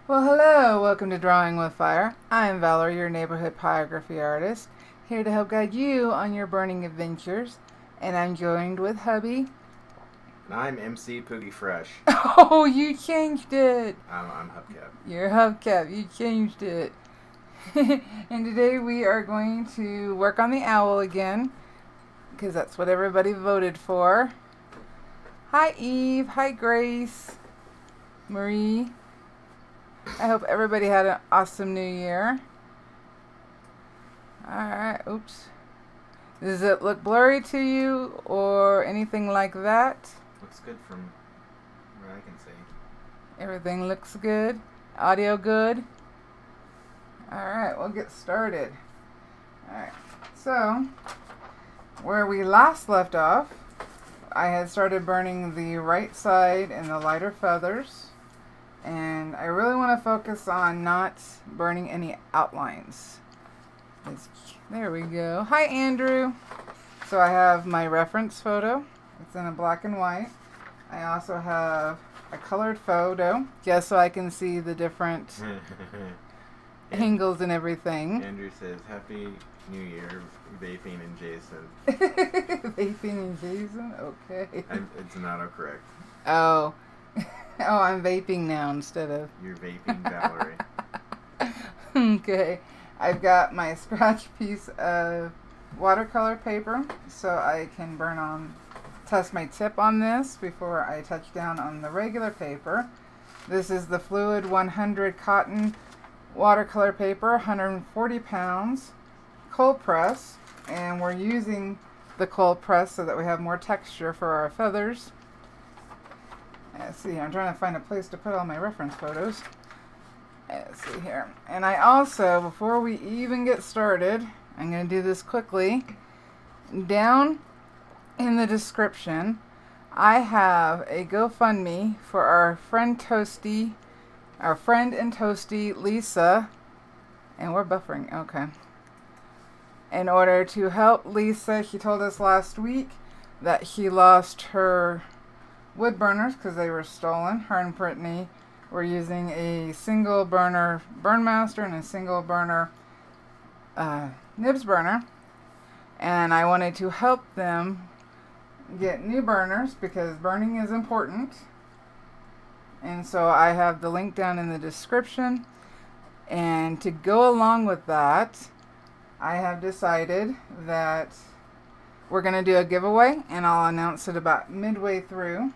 Well, hello, welcome to Drawing with Fire. I'm Valarie, your neighborhood pyrography artist, here to help guide you on your burning adventures. And I'm joined with hubby. And I'm MC Poogie Fresh. Oh, you changed it. I'm Hubcap. You're hubcap, you changed it. And today we are going to work on the owl again, because that's what everybody voted for. Hi Eve, hi Grace, Marie. I hope everybody had an awesome new year. Alright, oops. Does it look blurry to you or anything like that? Looks good from what I can see. Everything looks good. Audio good. Alright, we'll get started. Alright, so where we last left off, I had started burning the right side and the lighter feathers. And I really want to focus on not burning any outlines. There we go. Hi, Andrew. So I have my reference photo. It's in a black and white. I also have a colored photo, just so I can see the different angles and everything. Andrew says, Happy New Year, Vaping and Jason. Vaping and Jason? Okay. It's not autocorrect. Oh. Oh, I'm vaping now instead of... You're vaping, Valarie. Okay. I've got my scratch piece of watercolor paper, so I can test my tip on this before I touch down on the regular paper. This is the Fluid 100 cotton watercolor paper, 140 pounds, cold press, and we're using the cold press so that we have more texture for our feathers. Let's see, I'm trying to find a place to put all my reference photos. Let's see here. And I also, before we even get started, I'm going to do this quickly. Down in the description, I have a GoFundMe for our friend and Toasty, Lisa. And we're buffering, okay. In order to help Lisa, she told us last week that she lost her wood burners because they were stolen. Her and Brittany were using a single burner Burnmaster and a single burner nibs burner, and I wanted to help them get new burners because burning is important. And so I have the link down in the description, and to go along with that, I have decided that we're going to do a giveaway, and I'll announce it about midway through.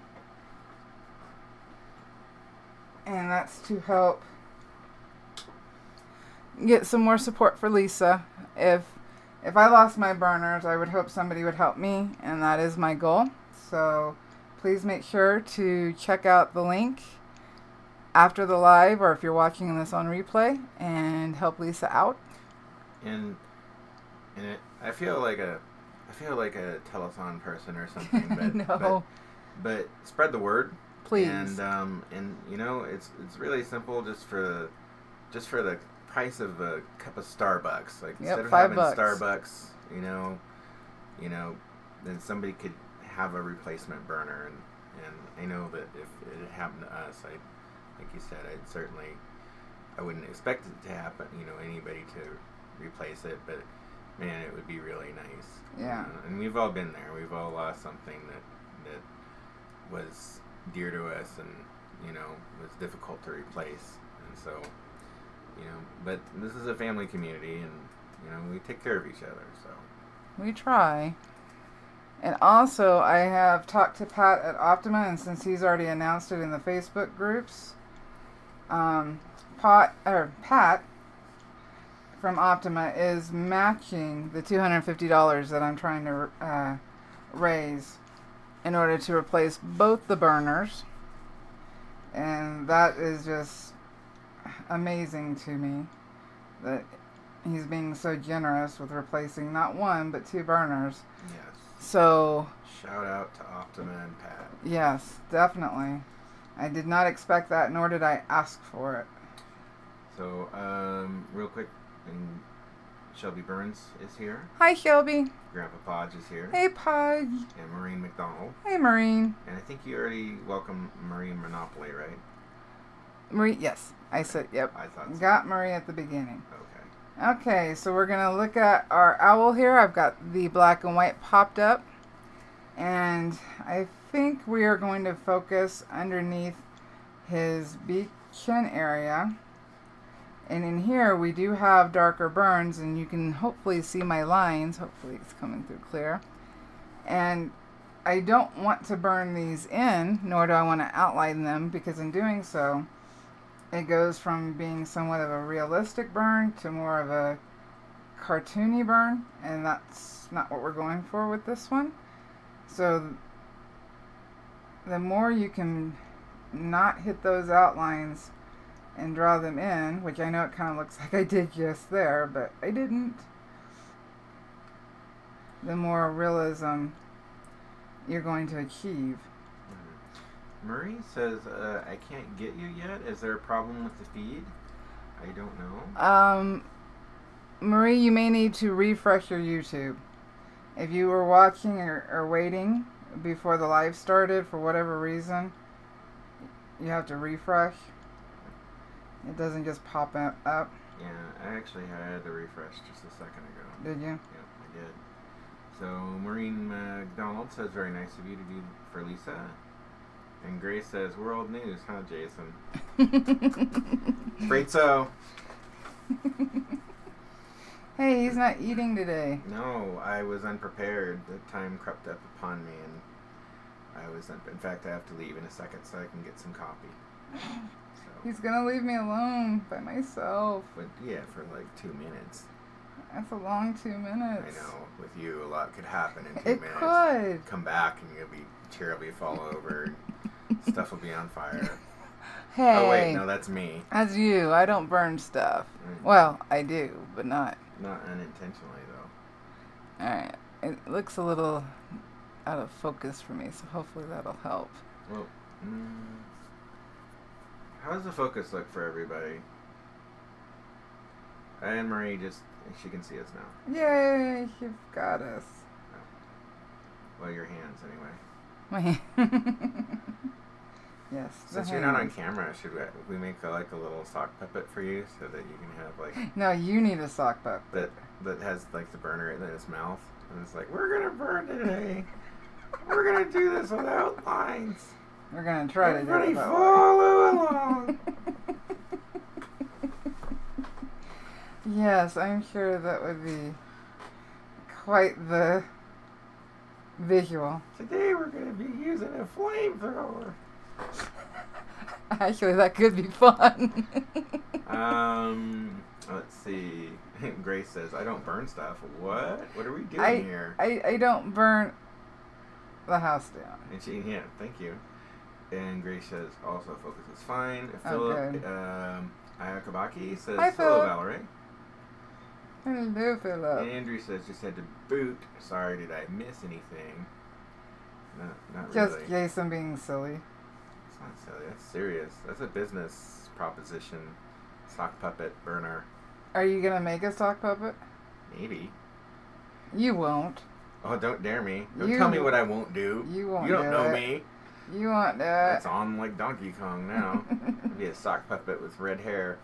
And that's to help get some more support for Lisa. If I lost my burners, I would hope somebody would help me, and that is my goal. So please make sure to check out the link after the live, or if you're watching this on replay, and help Lisa out. And I feel like a telethon person or something, but No. but spread the word. Please. And you know, it's really simple, just for the price of a cup of Starbucks. Like, yep, instead of $5. having Starbucks, you know, then somebody could have a replacement burner. And I know that if it happened to us, like you said, I wouldn't expect it to happen. You know, anybody to replace it, but man, it would be really nice. Yeah. And we've all been there. We've all lost something that was dear to us, and was difficult to replace. And so, but this is a family community, and we take care of each other, so We try. And also, I have talked to Pat at Optima, and since he's already announced it in the Facebook groups, Pat from Optima is matching the $250 that I'm trying to raise in order to replace both the burners. And that is just amazing to me that he's being so generous with replacing not one but two burners. yes. So Shout out to Optima and Pat. yes, definitely. I did not expect that, nor did I ask for it. So, real quick, and Shelby Burns is here. Hi, Shelby. Grandpa Podge is here. Hey, Podge. And Maureen McDonald. Hey, Maureen. And I think you already welcomed Maureen Monopoly, right? Marie, yes. I said, yep. I thought so. Got Marie at the beginning. Okay. Okay, so we're going to look at our owl here. I've got the black and white popped up. And I think we are going to focus underneath his beak chin area. And in here we do have darker burns, and you can hopefully see my lines. Hopefully it's coming through clear. And I don't want to burn these in, nor do I want to outline them, because in doing so, it goes from being somewhat of a realistic burn to more of a cartoony burn, and that's not what we're going for with this one. So the more you can not hit those outlines and draw them in, which I know it kind of looks like I did just there, but I didn't, the more realism you're going to achieve. Marie says, I can't get you yet. Is there a problem with the feed? I don't know. Marie, you may need to refresh your YouTube. If you were watching or waiting before the live started for whatever reason, you have to refresh. It doesn't just pop up. Yeah, I actually had to refresh just a second ago. Did you? Yep, I did. So Maureen McDonald says, very nice of you to do for Lisa. And Grace says, world news, huh, Jason? Afraid so. Hey, he's not eating today. No, I was unprepared. The time crept up upon me, and I was, in fact, I have to leave in a second so I can get some coffee. So. He's gonna leave me alone by myself. But yeah, for like 2 minutes. That's a long 2 minutes. I know. With you, a lot could happen in 2 minutes. It could. Come back and you'll be chair will be fall over. Stuff will be on fire. Hey. Oh wait, no, that's me. That's you. I don't burn stuff. Well, I do, but not. Not unintentionally though. All right. It looks a little out of focus for me, so hopefully that'll help. Well, how does the focus look for everybody? And Marie, just she can see us now. Yay! You've got us. Oh. Well, your hands anyway. My yes. Since you're not on camera, should we make a little sock puppet for you so that you can have like? No, you need a sock puppet. That has like the burner in its mouth, and it's like, we're gonna burn today. We're gonna do this without lines. We're gonna try to do it. Everybody follow along. Yes, I'm sure that would be quite the visual. Today we're going to be using a flamethrower. Actually, that could be fun. Let's see. Grace says, I don't burn stuff. What? What are we doing here? I don't burn the house down. And she, yeah, thank you. And Grace says, also focus is fine. Oh, Philip Ayakabaki says, hi, hello, Philip. Valarie. Hello, Philip. Andrew says, just had to boot. Sorry, did I miss anything? No, not Just really. Jason being silly. It's not silly. That's serious. That's a business proposition. Sock puppet burner. Are you going to make a sock puppet? Maybe. You won't. Oh, don't dare me. Don't tell me what I won't do. You won't. You don't know me. You won't do it. It's on like Donkey Kong now. It'd be a sock puppet with red hair.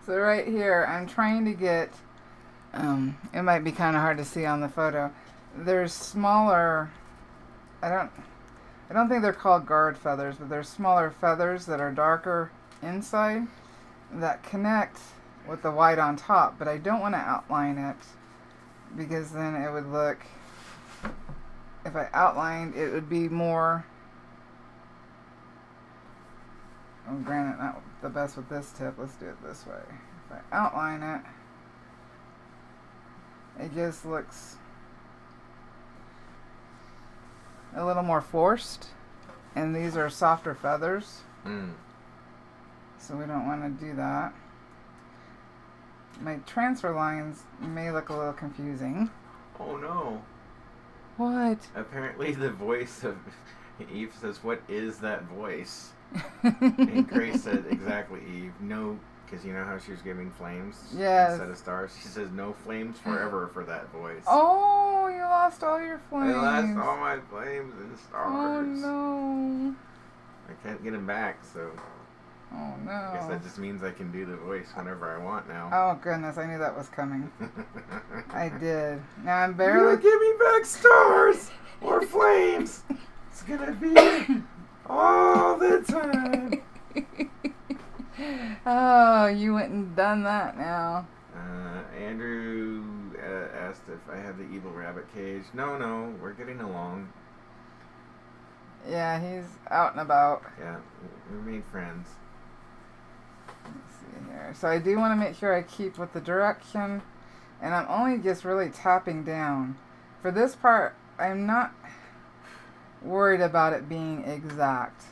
So right here, I'm trying to get, it might be kind of hard to see on the photo. There's smaller, I don't think they're called guard feathers, but there's smaller feathers that are darker inside that connect with the white on top, but I don't want to outline it because then it would look, if I outlined, it would be more, well, granted, not the best with this tip. Let's do it this way. If I outline it, it just looks a little more forced. And these are softer feathers. So we don't want to do that. My transfer lines may look a little confusing. Oh no. What? Apparently the voice of Eve says, what is that voice? And Grace said, exactly, Eve. No, because you know how she was giving flames instead of stars? She says, no flames forever for that voice. Oh, you lost all your flames. I lost all my flames and stars. Oh, no. get him back, so Oh no. I guess that just means I can do the voice whenever I want now. Oh goodness, I knew that was coming. I did. Now I'm barely... Give me back stars or flames. It's gonna be all the time. Oh, you went and done that now. Andrew asked if I have the evil rabbit cage. No, we're getting along. Yeah, he's out and about. Yeah, we made friends. Let's see here. So I do want to make sure I keep with the direction, and I'm only just really tapping down. For this part, I'm not worried about it being exact.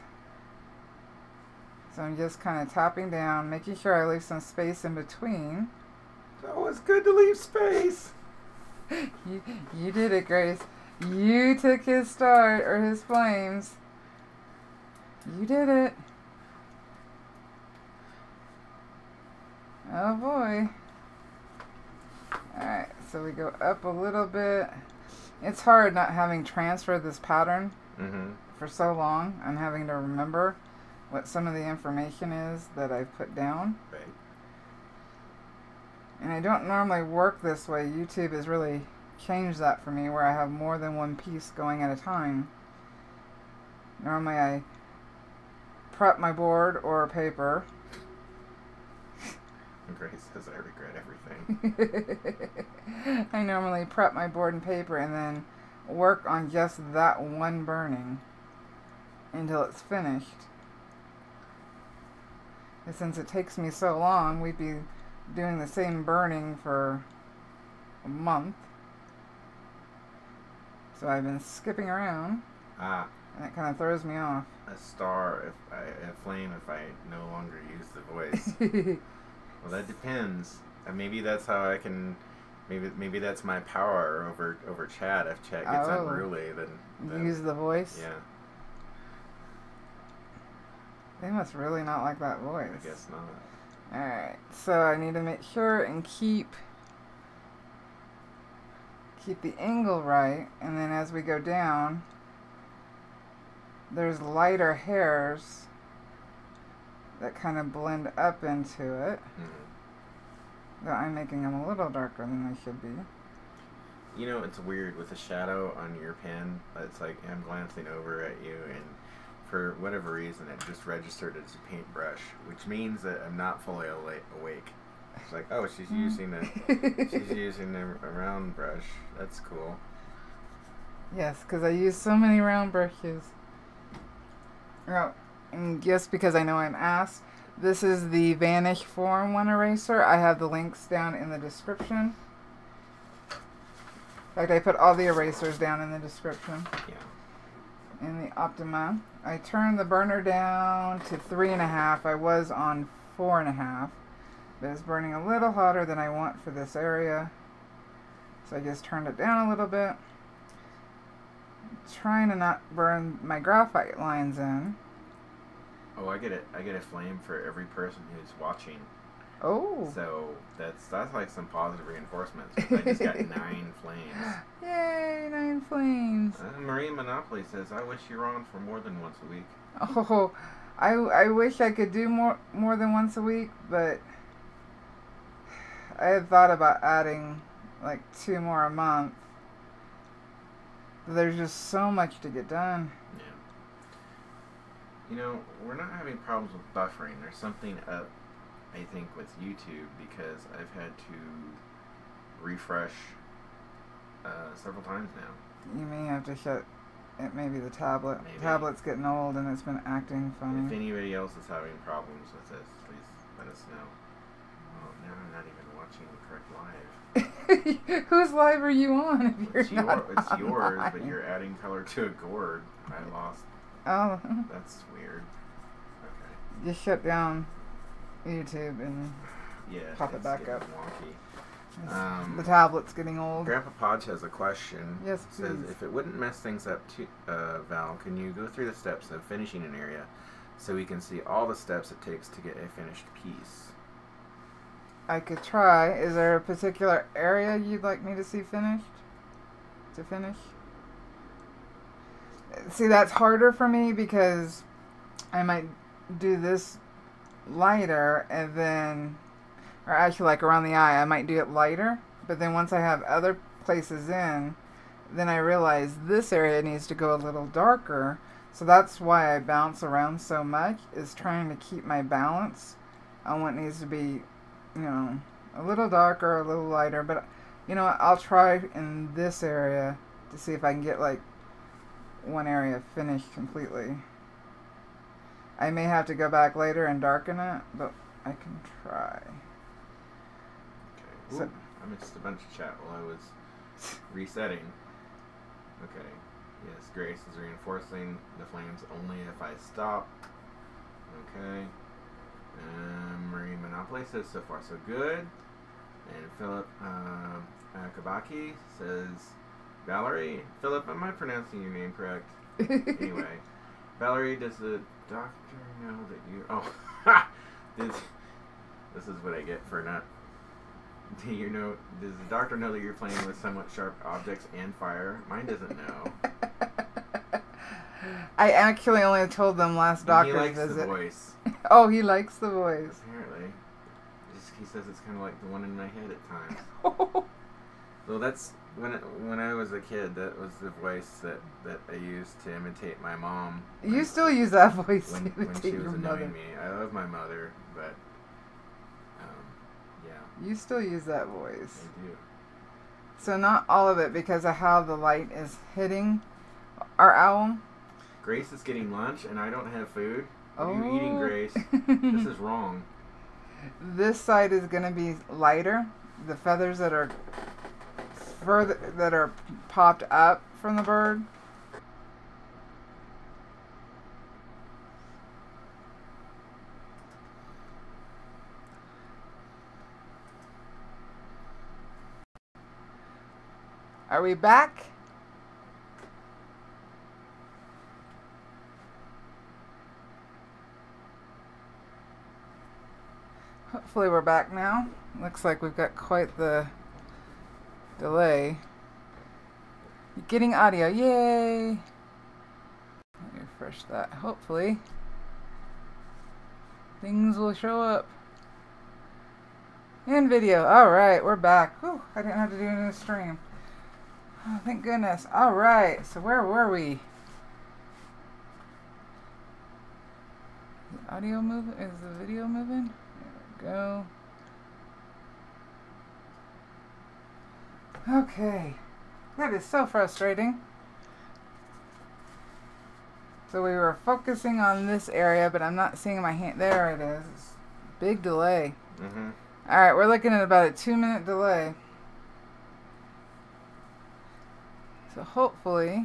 So I'm just kind of tapping down, making sure I leave some space in between. Oh, it's good to leave space. You did it, Grace. You took his start, or his flames. You did it. Oh boy. Alright, so we go up a little bit. It's hard not having transferred this pattern for so long. I'm having to remember what some of the information is that I've put down. Right. And I don't normally work this way. YouTube has really changed that for me, where I have more than one piece going at a time. Normally I prep my board or paper. Grace says I regret everything. I normally prep my board and paper and then work on just that one burning until it's finished. And since it takes me so long, we'd be doing the same burning for a month. So I've been skipping around. Ah. And it kind of throws me off. A star, a flame if I no longer use the voice. Well, that depends. Maybe that's how I can. Maybe that's my power over Chad. If Chad gets unruly, then use the voice. Yeah. They must really not like that voice. I guess not. All right, so I need to make sure and keep the angle right, and then as we go down, there's lighter hairs that kind of blend up into it. Though I'm making them a little darker than they should be. You know, it's weird with the shadow on your pen. It's like I'm glancing over at you, and for whatever reason, it just registered as a paintbrush, which means that I'm not fully awake. It's like, oh, she's using a round brush. That's cool. Yes, because I use so many round brushes. Oh, and just because I know I'm asked, this is the Vanish Form 1 eraser. I have the links down in the description. In fact, I put all the erasers down in the description. Yeah. In the Optima. I turned the burner down to 3.5. I was on 4.5. But it's burning a little hotter than I want for this area. So I just turned it down a little bit. Trying to not burn my graphite lines in. Oh, I get a flame for every person who's watching. Oh. So that's like some positive reinforcements. I just got 9 flames. Yay, 9 flames. Marie Monopoly says, I wish you were on for more than once a week. Oh, I wish I could do more than once a week, but I had thought about adding like 2 more a month. There's just so much to get done. Yeah. You know, we're not having problems with buffering. There's something up, I think, with YouTube because I've had to refresh several times now. You may have to shut it. Maybe the tablet. Maybe. The tablet's getting old and it's been acting funny. If anybody else is having problems with this, please let us know. Oh, now I'm not even watching the correct live. Whose live are you on? If you're It's yours, but you're adding color to a gourd. I lost. Oh. That's weird. Okay. Just shut down YouTube and pop it back up. Wonky. The tablet's getting old. Grandpa Podge has a question. Yes, please. Says, if it wouldn't mess things up, Val, can you go through the steps of finishing an area so we can see all the steps it takes to get a finished piece? I could try. Is there a particular area you'd like me to see finished? To finish? See, that's harder for me because I might do this lighter and then, or actually like around the eye, I might do it lighter. But then once I have other places in, then I realize this area needs to go a little darker. So that's why I bounce around so much, is trying to keep my balance on what needs to be, you know, a little darker, a little lighter. But, you know, I'll try in this area to see if I can get like one area finished completely. I may have to go back later and darken it, but I can try. Okay. Ooh, I missed a bunch of chat while I was resetting. Okay. Yes, Grace is reinforcing the flames only if I stop. Okay. Marine Monopoly says so far so good. And Philip Kabaki says, Valarie, Philip, am I pronouncing your name correct? Anyway, Valarie, does the doctor know that you... Oh, this is what I get for not... Do you know? Does the doctor know that you're playing with somewhat sharp objects and fire? Mine doesn't know. I actually only told them last doctor's visit. He likes the voice. Oh, he likes the voice. Apparently. He says it's kind of like the one in my head at times. Well, that's... When I was a kid, that was the voice that I used to imitate my mom. You still use that voice when she was annoying me. I love my mother, but yeah. You still use that voice. I do. So not all of it, because of how the light is hitting our owl. Grace is getting lunch, and I don't have food. What are you eating, Grace? This is wrong. This side is going to be lighter. The feathers that are further, that are popped up from the bird. Are we back? Hopefully we're back now. Looks like we've got quite the delay. You're getting audio, yay! Let me refresh that. Hopefully things will show up. And video. Alright, we're back. Whew, I didn't have to do it in a stream. Oh, thank goodness. Alright, so where were we? Is the audio moving? Is the video moving? There we go. Okay. That is so frustrating. So we were focusing on this area, but I'm not seeing my hand. There it is. It's big delay. Mm-hmm. Alright, we're looking at about a 2-minute delay. So hopefully,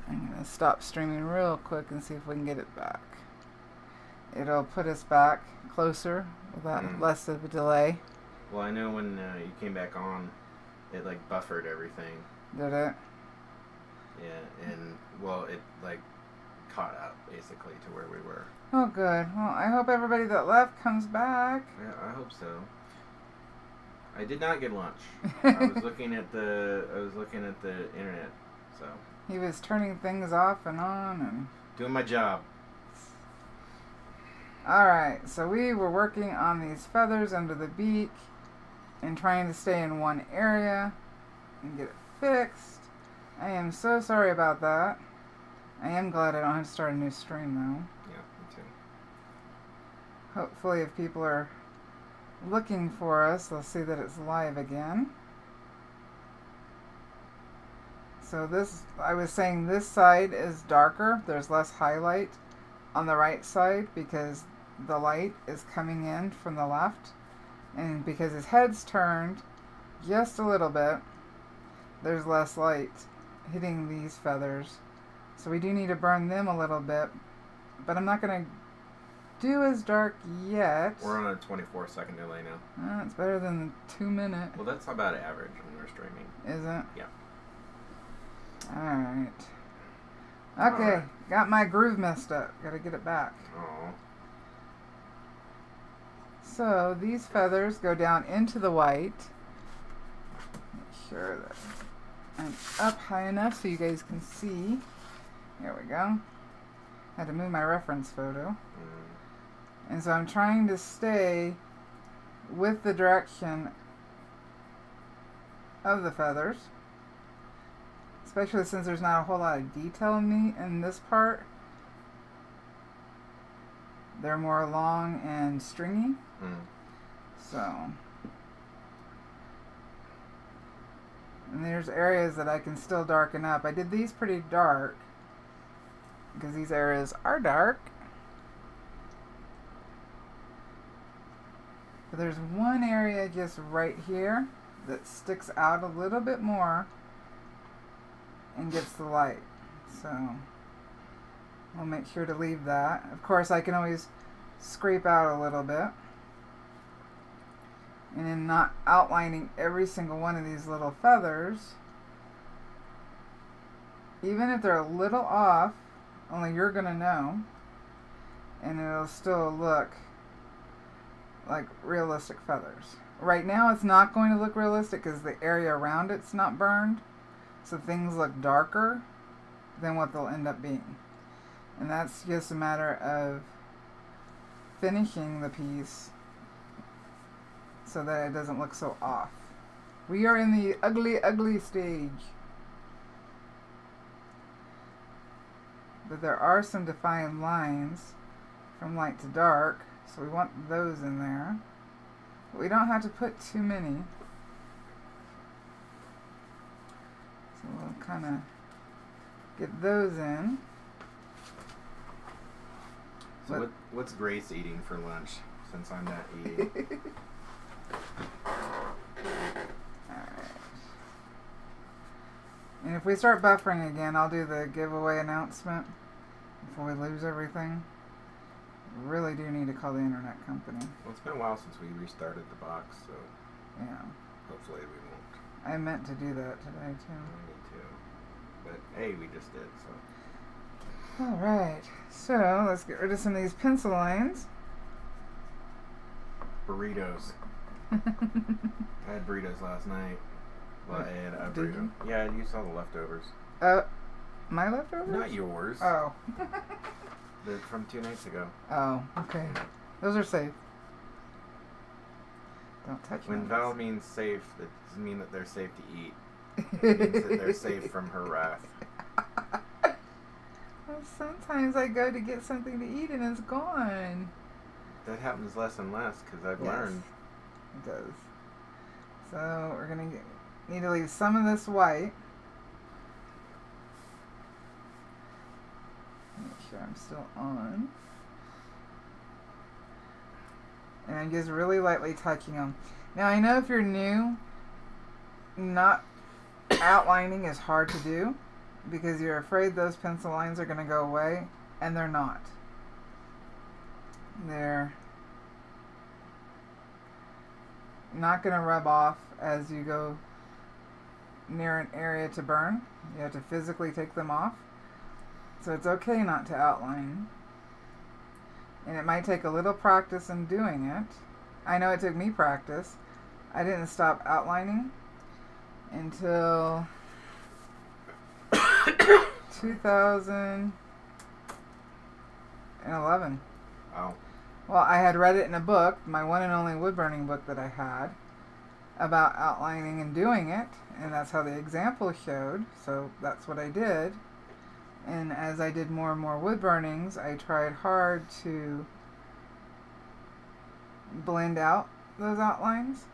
I'm going to stop streaming real quick and see if we can get it back. It'll put us back closer without less of a delay. Well, I know when you came back on, it like buffered everything. Did it? Yeah, and well, it like caught up basically to where we were. Oh, good. Well, I hope everybody that left comes back. Yeah, I hope so. I did not get lunch. I was looking at the internet, so. He was turning things off and on and doing my job. Alright, so we were working on these feathers under the beak and trying to stay in one area and get it fixed. I am so sorry about that. I am glad I don't have to start a new stream though. Yeah, me too. Hopefully if people are looking for us, they'll see that it's live again. So this, I was saying this side is darker. There's less highlight on the right side because the light is coming in from the left. And because his head's turned just a little bit, there's less light hitting these feathers. So we do need to burn them a little bit. But I'm not going to do as dark yet. We're on a 24-second delay now. It's better than the 2-minute. Well, that's about average when we're streaming. Is it? Yeah. Alright. Okay, Alright. got my groove messed up. Gotta get it back. Oh. So, these feathers go down into the white. Make sure that I'm up high enough so you guys can see. There we go. Had to move my reference photo. And so I'm trying to stay with the direction of the feathers. Especially since there's not a whole lot of detail in this part. They're more long and stringy. So, and there's areas that I can still darken up. I did these pretty dark because these areas are dark. But there's one area just right here that sticks out a little bit more and gets the light. So I'll make sure to leave that. Of course, I can always scrape out a little bit. And in not outlining every single one of these little feathers, even if they're a little off, only you're going to know, and it'll still look like realistic feathers. Right now it's not going to look realistic because the area around it's not burned, so things look darker than what they'll end up being. And that's just a matter of finishing the piece so that it doesn't look so off. We are in the ugly, ugly stage. But there are some defined lines from light to dark, so we want those in there. But we don't have to put too many. So we'll kind of get those in. So what's Grace eating for lunch, since I'm not eating? Alright. And if we start buffering again, I'll do the giveaway announcement before we lose everything. We really do need to call the internet company. Well, it's been a while since we restarted the box, so yeah. Hopefully we won't. I meant to do that today too. Me too. But hey, we just did, so. Alright, so let's get rid of some of these pencil lines. Burritos. I had burritos last night. Well, I had a burrito. You? Yeah, you saw the leftovers. My leftovers? Not yours. Oh. They're from 2 nights ago. Oh, okay. Those are safe. Don't touch them. When Val means safe, that doesn't mean that they're safe to eat. It means that they're safe from her wrath. Well, sometimes I go to get something to eat and it's gone. That happens less and less because I've learned. It does. So we're going to need to leave some of this white. Make sure I'm still on. And I'm just really lightly touching them. Now I know if you're new, not outlining is hard to do because you're afraid those pencil lines are going to go away, and they're not. They're not going to rub off as you go near an area to burn. You have to physically take them off. So it's okay not to outline. And it might take a little practice in doing it. I know it took me practice. I didn't stop outlining until 2011. Oh. Well, I had read it in a book, my one and only wood burning book that I had, about outlining and doing it, and that's how the example showed, so that's what I did. And as I did more and more wood burnings, I tried hard to blend out those outlines,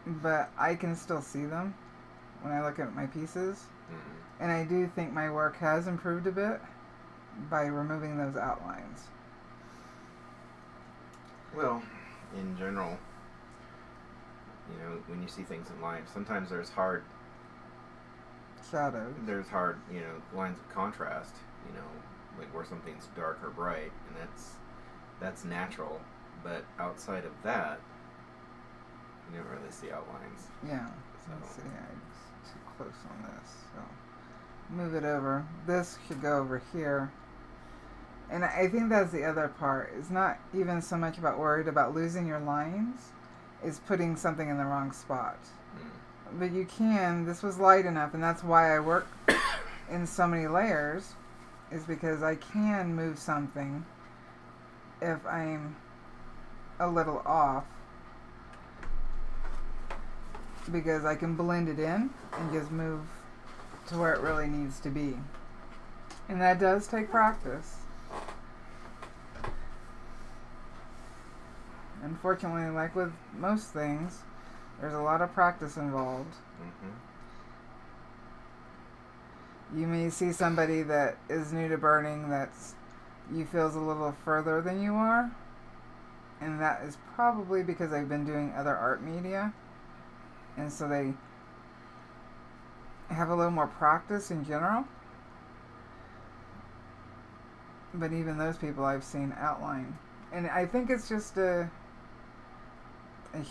but I can still see them when I look at my pieces. And I do think my work has improved a bit by removing those outlines. Well, in general, you know, when you see things in life, sometimes there's hard shadows. There's hard, you know, lines of contrast, you know, like where something's dark or bright, and that's natural. But outside of that, you don't really see outlines. Yeah. So. Let's see, I'm too close on this. So move it over. This should go over here. And I think that's the other part. It's not even so much about worried about losing your lines. It's putting something in the wrong spot. But you can, this was light enough, and that's why I work in so many layers, is because I can move something if I'm a little off, because I can blend it in and just move to where it really needs to be. And that does take practice. Unfortunately, like with most things, there's a lot of practice involved. You may see somebody that is new to burning that's you feels a little further than you are, and that is probably because they've been doing other art media, and so they have a little more practice in general. But even those people I've seen outline, and I think it's just a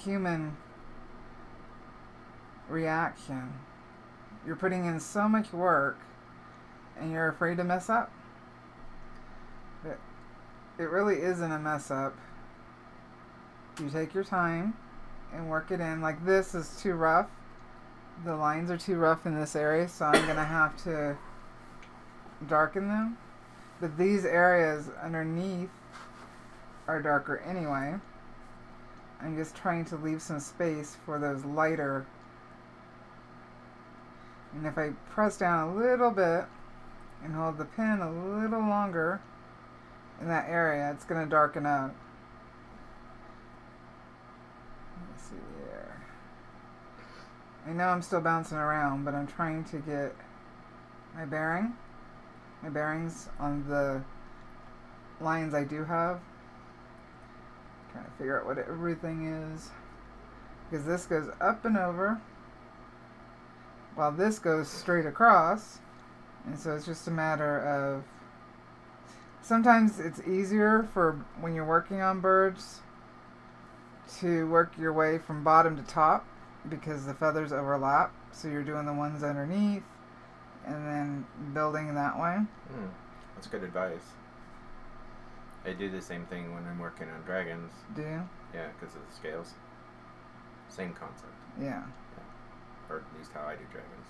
human reaction. You're putting in so much work and you're afraid to mess up. But it really isn't a mess up. You take your time and work it in. Like, this is too rough. The lines are too rough in this area, so I'm going to have to darken them. But these areas underneath are darker anyway. I'm just trying to leave some space for those lighter. And if I press down a little bit and hold the pen a little longer in that area, it's going to darken up. Let's see here. I know I'm still bouncing around, but I'm trying to get my bearings on the lines I do have. Trying to figure out what everything is, because this goes up and over while this goes straight across, and so it's just a matter of, sometimes it's easier for when you're working on birds to work your way from bottom to top because the feathers overlap, so you're doing the ones underneath and then building that way. That's good advice. I do the same thing when I'm working on dragons. Do you? Yeah, because of the scales. Same concept. Yeah. Or at least how I do dragons.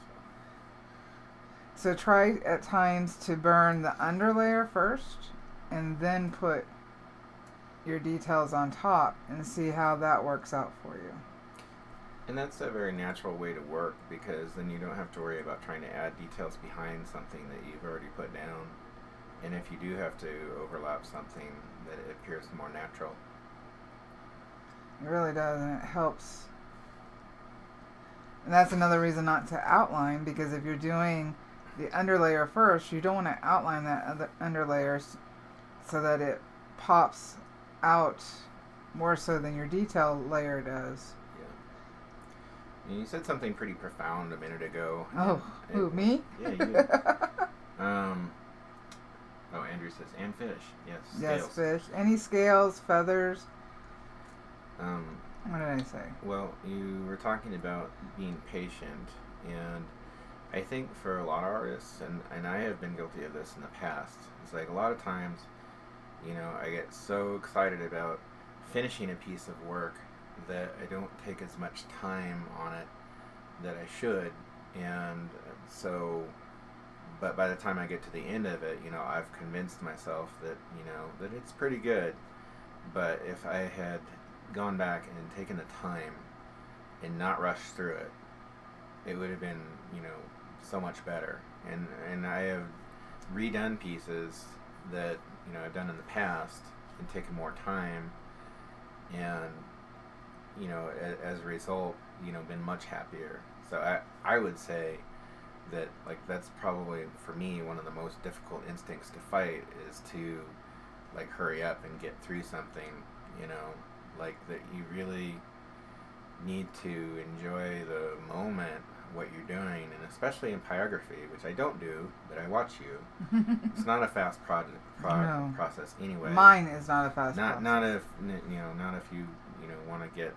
So try at times to burn the underlayer first and then put your details on top and see how that works out for you. And that's a very natural way to work, because then you don't have to worry about trying to add details behind something that you've already put down. And if you do have to overlap something, that it appears more natural. It really does, and it helps. And that's another reason not to outline, because if you're doing the underlayer first, you don't want to outline that other underlayer so that it pops out more so than your detail layer does. Yeah. And you said something pretty profound a minute ago. Oh, who, me? Yeah, you. Oh, Andrew says, and fish. Yes, scales. Yes, fish. Any scales, feathers. What did I say? Well, you were talking about being patient, and I think for a lot of artists, and I have been guilty of this in the past, it's like a lot of times, you know, I get so excited about finishing a piece of work that I don't take as much time on it that I should, and so... But by the time I get to the end of it, you know, I've convinced myself that, you know, that it's pretty good. But if I had gone back and taken the time and not rushed through it, it would have been, you know, so much better. And I have redone pieces that, you know, I've done in the past and taken more time, and, you know, as a result, you know, been much happier. So I would say that, like, that's probably for me one of the most difficult instincts to fight, is to, like, hurry up and get through something, you know, like, that you really need to enjoy the moment, what you're doing, and especially in pyrography, which I don't do, but I watch you. It's not a fast No. process anyway. Mine is not a fast process. Not if, you know, not if you know, want to get,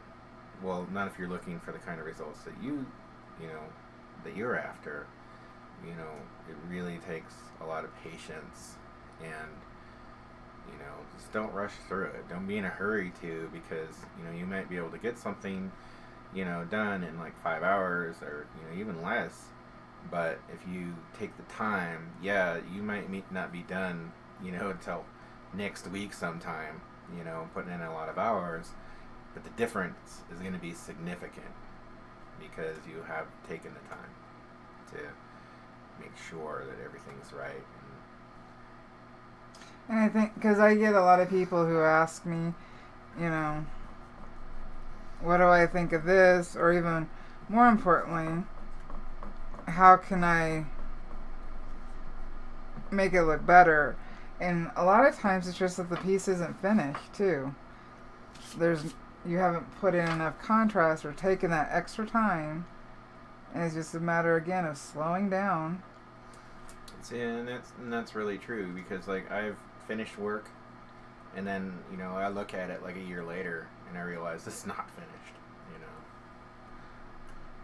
well, not if you're looking for the kind of results that you know, that you're after. You know, it really takes a lot of patience, and, you know, just don't rush through it. Don't be in a hurry because, you know, you might be able to get something you know, done in like 5 hours or, you know, even less. But if you take the time, yeah, you might not be done, you know, until next week sometime, you know, putting in a lot of hours. But the difference is going to be significant because you have taken the time to make sure that everything's right. And I think, because I get a lot of people who ask me, you know, what do I think of this? Or even more importantly, how can I make it look better? And a lot of times it's just that the piece isn't finished too. You haven't put in enough contrast or taken that extra time. And it's just a matter again of slowing down. And that's really true because like I've finished work and then, you know, I look at it like a year later and I realize it's not finished,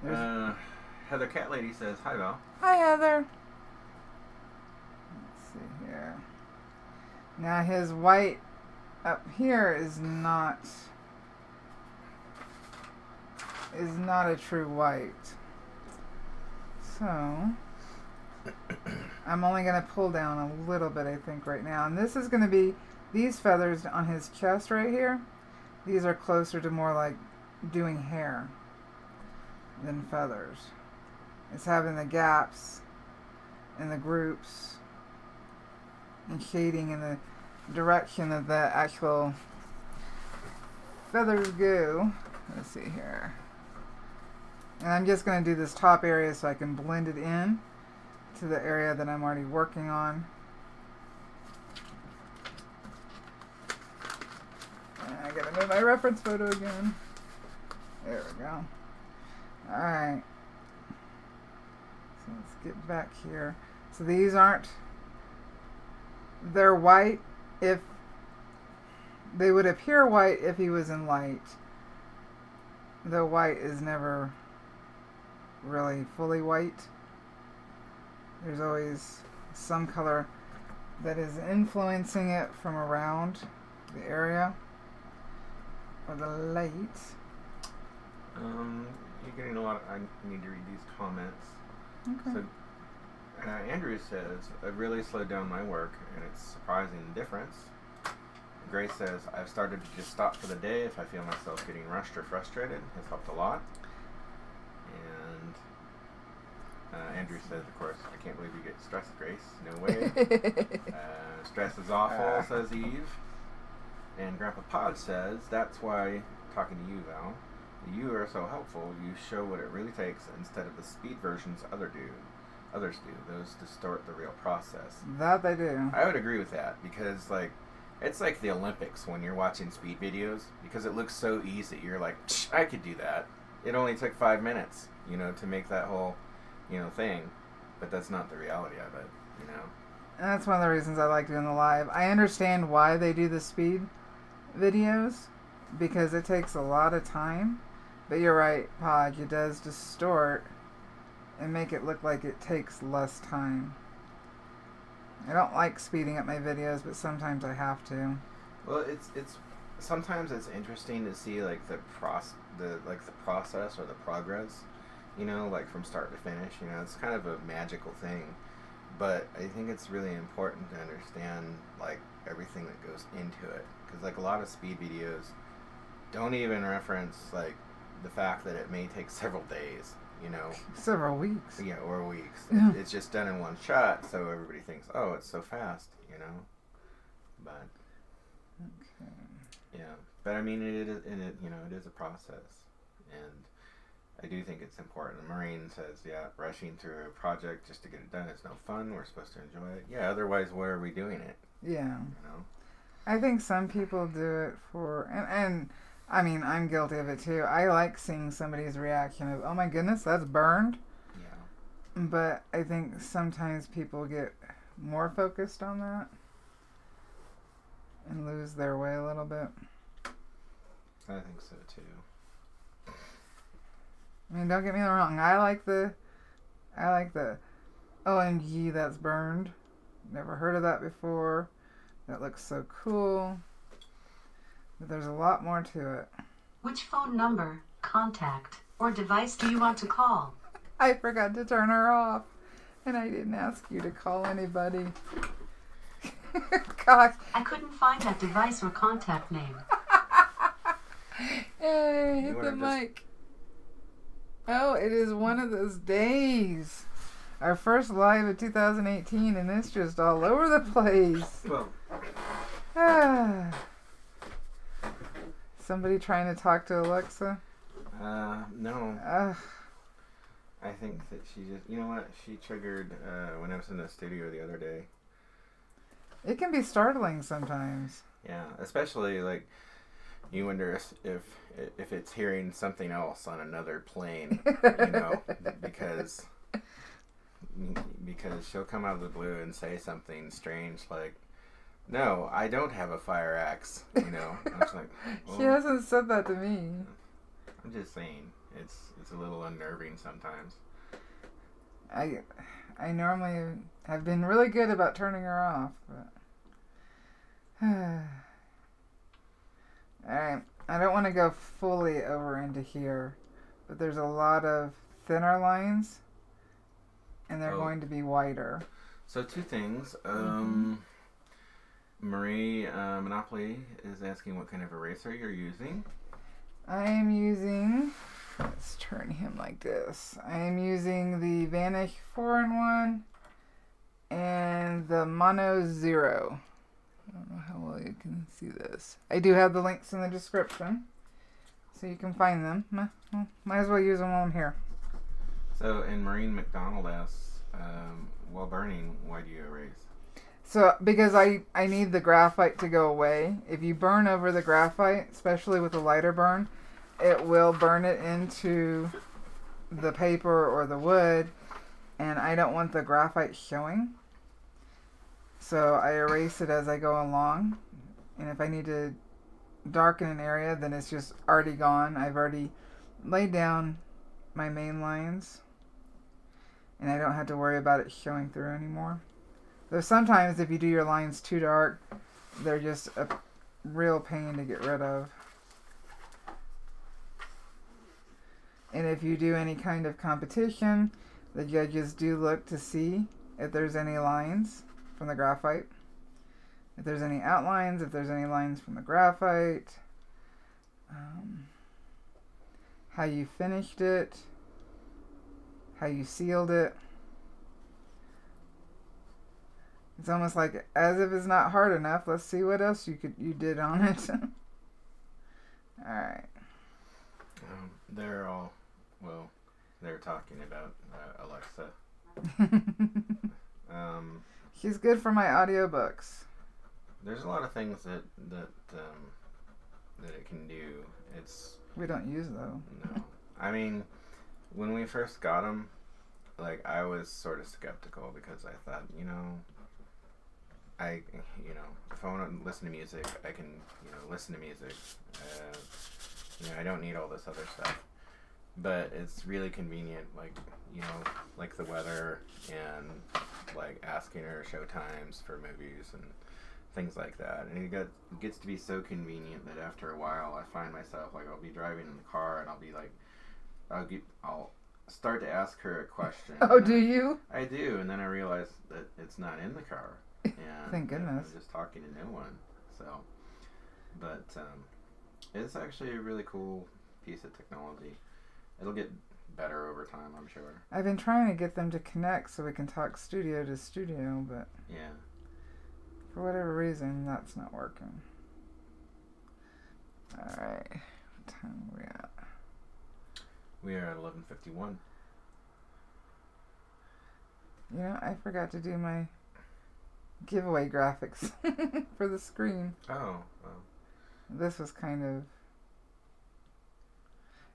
you know. Heather Cat Lady says, "Hi Val." Hi Heather. Let's see here. Now his white up here is not a true white. So I'm only going to pull down a little bit, I think, right now. And this is going to be these feathers on his chest right here. These are closer to more like doing hair than feathers. It's having the gaps and the groups and shading in the direction that the actual feathers go. Let's see here. And I'm just going to do this top area so I can blend it in to the area that I'm already working on. And I got to move my reference photo again. There we go. Alright. So let's get back here. So these they're white if they would appear white if he was in light. The white is never really fully white. There's always some color that is influencing it from around the area or the light. You're getting a lot. I need to read these comments. Okay. So Andrew says, "I've really slowed down my work, and it's surprising the difference." Grace says, "I've started to just stop for the day if I feel myself getting rushed or frustrated. Has helped a lot." And Andrew says, "Of course, I can't believe you get stressed, Grace. No way." Stress is awful, says Eve. And Grandpa Pod says, "That's why, talking to you, Val, you are so helpful. You show what it really takes instead of the speed versions others do. Those distort the real process." That they do. I would agree with that because, like, it's like the Olympics when you're watching speed videos because it looks so easy. You're like, I could do that. It only took 5 minutes, you know, to make that whole, you know, thing. But that's not the reality of it, you know. And that's one of the reasons I like doing the live. I understand why they do the speed videos because it takes a lot of time. But you're right, Podge, it does distort and make it look like it takes less time. I don't like speeding up my videos, but sometimes I have to. Well, it's sometimes it's interesting to see like the process or the progress, you know, like from start to finish. You know, it's kind of a magical thing. But I think it's really important to understand like everything that goes into it, because like a lot of speed videos don't even reference like the fact that it may take several days. You know, several weeks. Yeah, or weeks. Yeah. It's just done in one shot, so everybody thinks, oh, it's so fast, you know. But okay. Yeah, but I mean, it is a process, and I do think it's important. Maureen says, yeah, rushing through a project just to get it done is no fun. We're supposed to enjoy it. Yeah, otherwise, why are we doing it? Yeah. You know. I think some people do it for and. I mean, I'm guilty of it too. I like seeing somebody's reaction of, oh my goodness, that's burned. Yeah. But I think sometimes people get more focused on that and lose their way a little bit. I think so too. I mean, don't get me wrong. I like the OMG, that's burned. Never heard of that before. That looks so cool. But there's a lot more to it. Which phone number? contact or device do you want to call? I forgot to turn her off. And I didn't ask you to call anybody. Gosh. I couldn't find that device or contact name. Hey, hit the mic. Oh, it is one of those days. Our first live of 2018, and it's just all over the place. Well. Somebody trying to talk to Alexa? No. I think that she just, you know what, she triggered when I was in the studio the other day. It can be startling sometimes. Yeah, especially like you wonder if it's hearing something else on another plane, you know, because she'll come out of the blue and say something strange like, "No, I don't have a fire axe," you know. I was like, well, she hasn't said that to me. I'm just saying, it's a little unnerving sometimes. I normally have been really good about turning her off, but alright, I don't want to go fully over into here, but there's a lot of thinner lines, and they're going to be wider. So two things. Marie Monopoly is asking what kind of eraser you're using. I am using, let's turn him like this. I am using the Vanish 4-in-1 and the Mono Zero. I don't know how well you can see this. I do have the links in the description, so you can find them. Might as well use them while I'm here. So, and Maureen McDonald asks, while burning, why do you erase? So, because I need the graphite to go away. If you burn over the graphite, especially with a lighter burn, it will burn it into the paper or the wood, and I don't want the graphite showing. So I erase it as I go along, and if I need to darken an area, then it's just already gone. I've already laid down my main lines, and I don't have to worry about it showing through anymore. Though sometimes if you do your lines too dark, they're just a real pain to get rid of. And if you do any kind of competition, the judges do look to see if there's any lines from the graphite, if there's any outlines, if there's any lines from the graphite, how you finished it, how you sealed it. It's almost like as if it's not hard enough. Let's see what else you did on it. All right. They're talking about Alexa. She's good for my audiobooks. There's a lot of things that it can do. We don't use though. No, I mean, when we first got them, like I was sort of skeptical because I thought, if I want to listen to music, I can, listen to music. I don't need all this other stuff. But it's really convenient, like the weather and like asking her show times for movies and things like that. And it gets to be so convenient that after a while I find myself like I'll be driving in the car and I'll be like, I'll start to ask her a question. Oh, do you? I do, and then I realize that it's not in the car. And thank goodness. I'm just talking to no one. So, but it's actually a really cool piece of technology. It'll get better over time, I'm sure. I've been trying to get them to connect so we can talk studio to studio, but yeah, for whatever reason, that's not working. All right, what time are we at? We are at 11:51. I forgot to do my giveaway graphics for the screen. Oh, well. This was kind of...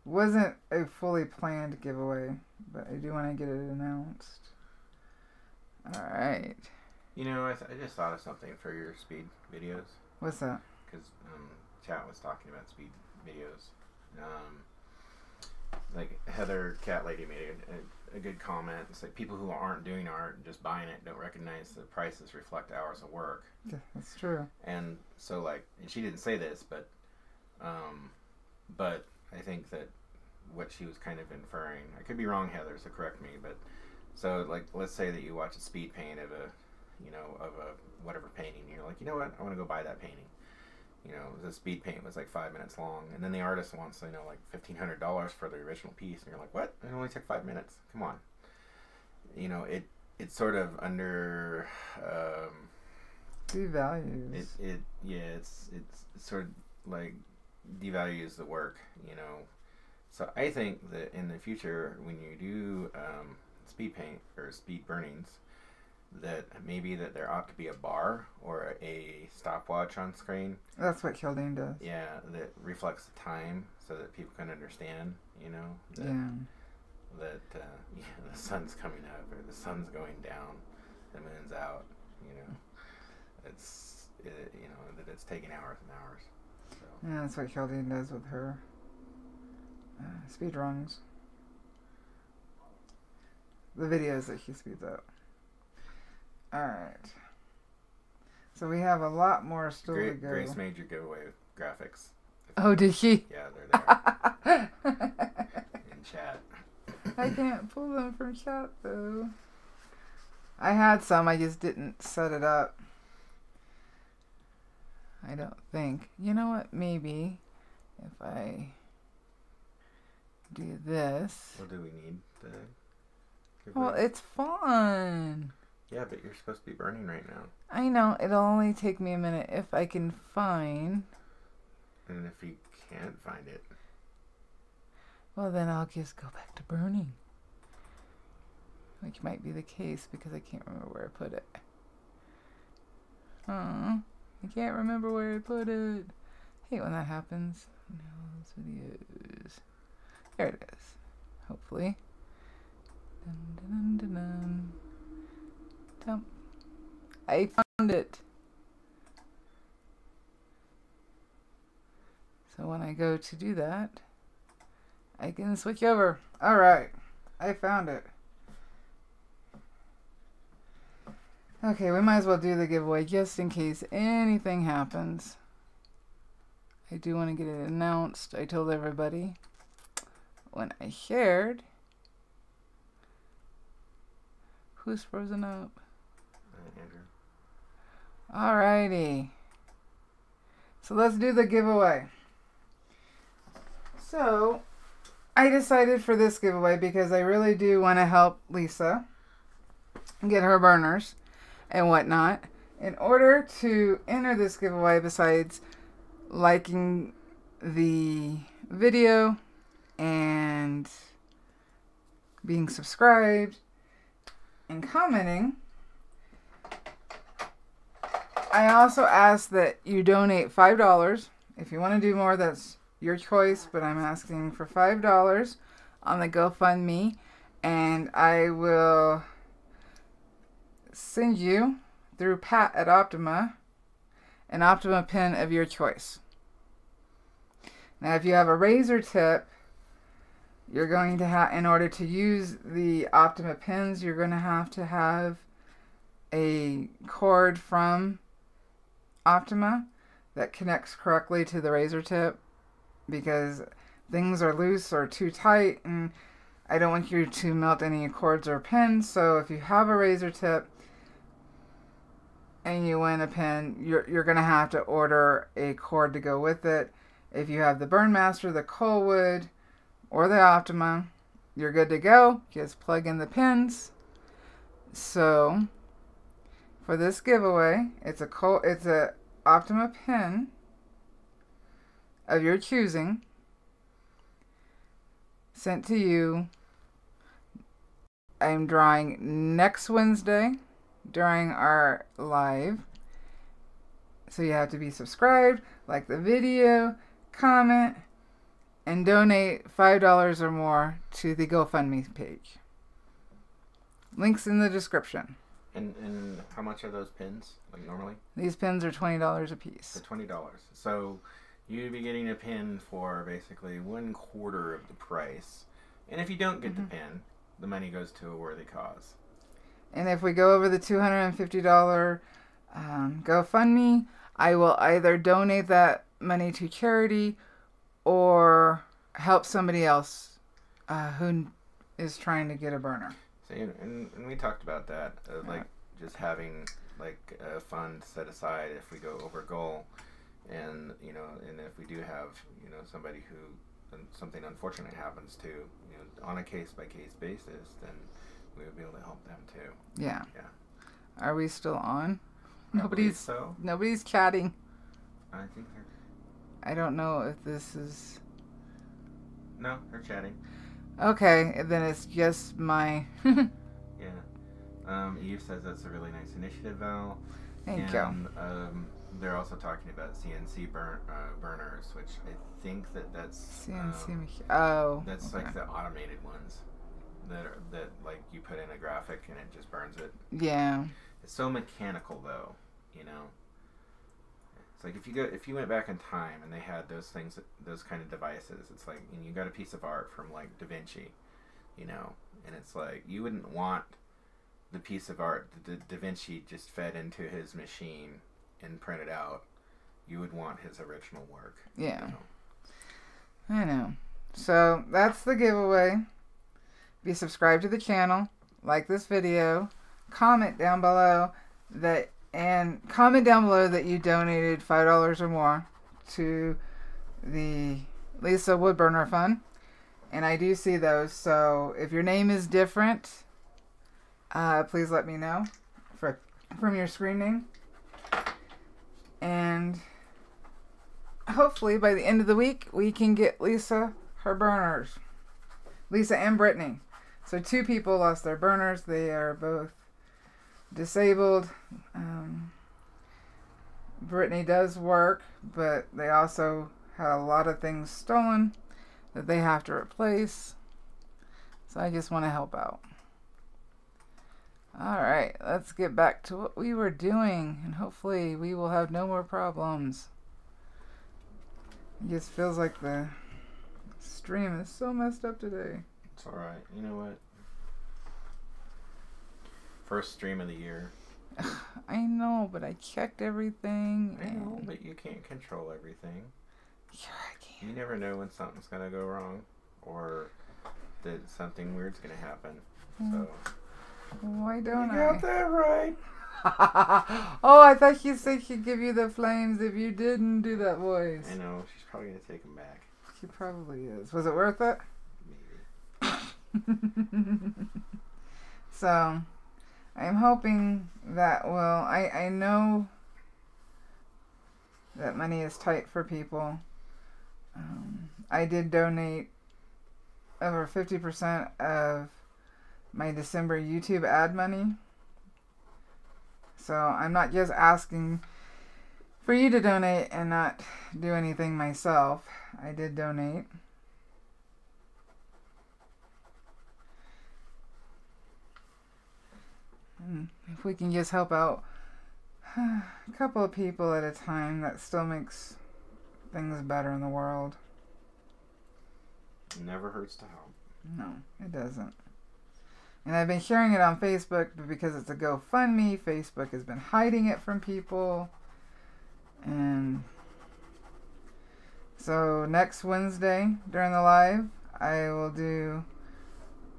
wasn't a fully planned giveaway, but I do want to get it announced. Alright. I just thought of something for your speed videos. What's that? Because chat was talking about speed videos. Like Heather Cat Lady made a good comment. It's like people who aren't doing art and just buying it don't recognize the prices reflect hours of work. Yeah, that's true. And so and she didn't say this, but I think that what she was kind of inferring. I could be wrong, Heather, so correct me. But so like, let's say that you watch a speed paint of a whatever painting. You're like, you know what? I want to go buy that painting. You know, the speed paint was like 5 minutes long, and then the artist wants, you know, like $1,500 for the original piece, and you're like, what? It only took 5 minutes. Come on. You know, it's sort of under devalues. It's sort of like devalues the work. You know, so I think that in the future when you do speed paint or speed burnings, that maybe that there ought to be a bar or a stopwatch on screen. That's what Kildane does. Yeah, that reflects the time so that people can understand, you know, that, the sun's coming up or the sun's going down, the moon's out, you know. You know, that it's taking hours and hours. So. Yeah, that's what Kildane does with her speed runs. The videos that she speeds up. Alright. So we have a lot more still to go. Grace made your giveaway graphics. Oh, did she? Yeah, they're there. In chat. I can't pull them from chat, though. I had some, I just didn't set it up. I don't think. You know what? Maybe if I do this. What do we need to give Well, it's fun. Yeah, but you're supposed to be burning right now. I know. It'll only take me a minute if I can find. And if you can't find it. Well, then I'll just go back to burning. Which might be the case because I can't remember where I put it. I can't remember where I put it. I hate when that happens. No, those videos. There it is. Hopefully. Dun, dun, dun, dun, dun. I found it. So when I go to do that, I can switch over. Alright. I found it. Okay, we might as well do the giveaway just in case anything happens. I do want to get it announced. I told everybody when I shared. Who's frozen up? Andrew. Alrighty. So let's do the giveaway. So I decided for this giveaway because I really do want to help Lisa get her burners and whatnot. In order to enter this giveaway, besides liking the video and being subscribed and commenting, I also ask that you donate $5. If you want to do more, that's your choice, but I'm asking for $5 on the GoFundMe, and I will send you through Pat at Optima an Optima pen of your choice. Now, if you have a razor tip, you're going to have, in order to use the Optima pens, you're going to have a cord from Optima that connects correctly to the razor tip, because things are loose or too tight and I don't want you to melt any cords or pins. So if you have a razor tip and you win a pen, you're going to have to order a cord to go with it. If you have the Burnmaster, the Coalwood, or the Optima, you're good to go. Just plug in the pins. So for this giveaway, it's a Optima pen of your choosing, sent to you. I'm drawing next Wednesday during our live. So you have to be subscribed, like the video, comment, and donate $5 or more to the GoFundMe page. Links in the description. And how much are those pins, like normally? These pins are $20 a piece. So $20. So you'd be getting a pin for basically 1/4 of the price. And if you don't get the pin, the money goes to a worthy cause. And if we go over the $250 GoFundMe, I will either donate that money to charity or help somebody else who is trying to get a burner. So, and we talked about that, like just having like a fund set aside if we go over goal, and and if we do have somebody who something unfortunate happens to, on a case by case basis, then we would be able to help them too. Yeah. Yeah. Are we still on? Nobody's chatting. I think they're. I don't know if this is. No, they're chatting. Okay, then it's just my. Yeah. Eve says that's a really nice initiative, Val. Thank you. They're also talking about CNC burners, which I think that's CNC that's okay. like the automated ones that like you put in a graphic and it just burns it. Yeah. It's so mechanical though, It's like if you went back in time and they had those things, those kind of devices, it's like, and you got a piece of art from like Da Vinci, and it's like you wouldn't want the piece of art that Da Vinci just fed into his machine and printed out. You would want his original work. Yeah. I know. So that's the giveaway. Be subscribed to the channel, like this video, comment down below that you donated $5 or more to the Lisa Woodburner Fund. And I do see those. So if your name is different, please let me know from your screen name. And hopefully by the end of the week, we can get Lisa her burners. Lisa and Brittany. So 2 people lost their burners. They are both disabled. Brittany does work, but they also had a lot of things stolen that they have to replace. So I just want to help out. Alright, let's get back to what we were doing, and hopefully we will have no more problems. It just feels like the stream is so messed up today. It's alright. You know what? First stream of the year. I know, but I checked everything. I know, but you can't control everything. Sure I can. You never know when something's going to go wrong, or that something weird's going to happen. So... Why don't you got that right. Oh, I thought she said she'd give you the flames if you didn't do that voice. I know. She's probably going to take them back. She probably is. Was it worth it? Maybe. So, I'm hoping that I know that money is tight for people. I did donate over 50% of my December YouTube ad money. So I'm not just asking for you to donate and not do anything myself. I did donate. And if we can just help out a couple of people at a time, that still makes things better in the world. Never hurts to help. No, it doesn't. And I've been sharing it on Facebook, but because it's a GoFundMe, Facebook has been hiding it from people. And so next Wednesday during the live, I will do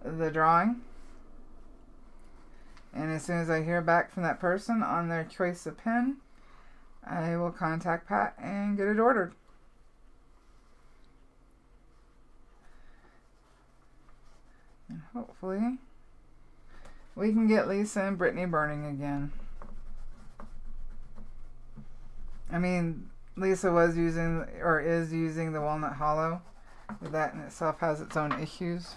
the drawing. And as soon as I hear back from that person on their choice of pen, I will contact Pat and get it ordered. And hopefully we can get Lisa and Brittany burning again. I mean, Lisa was using, or is using, the Walnut Hollow. That in itself has its own issues.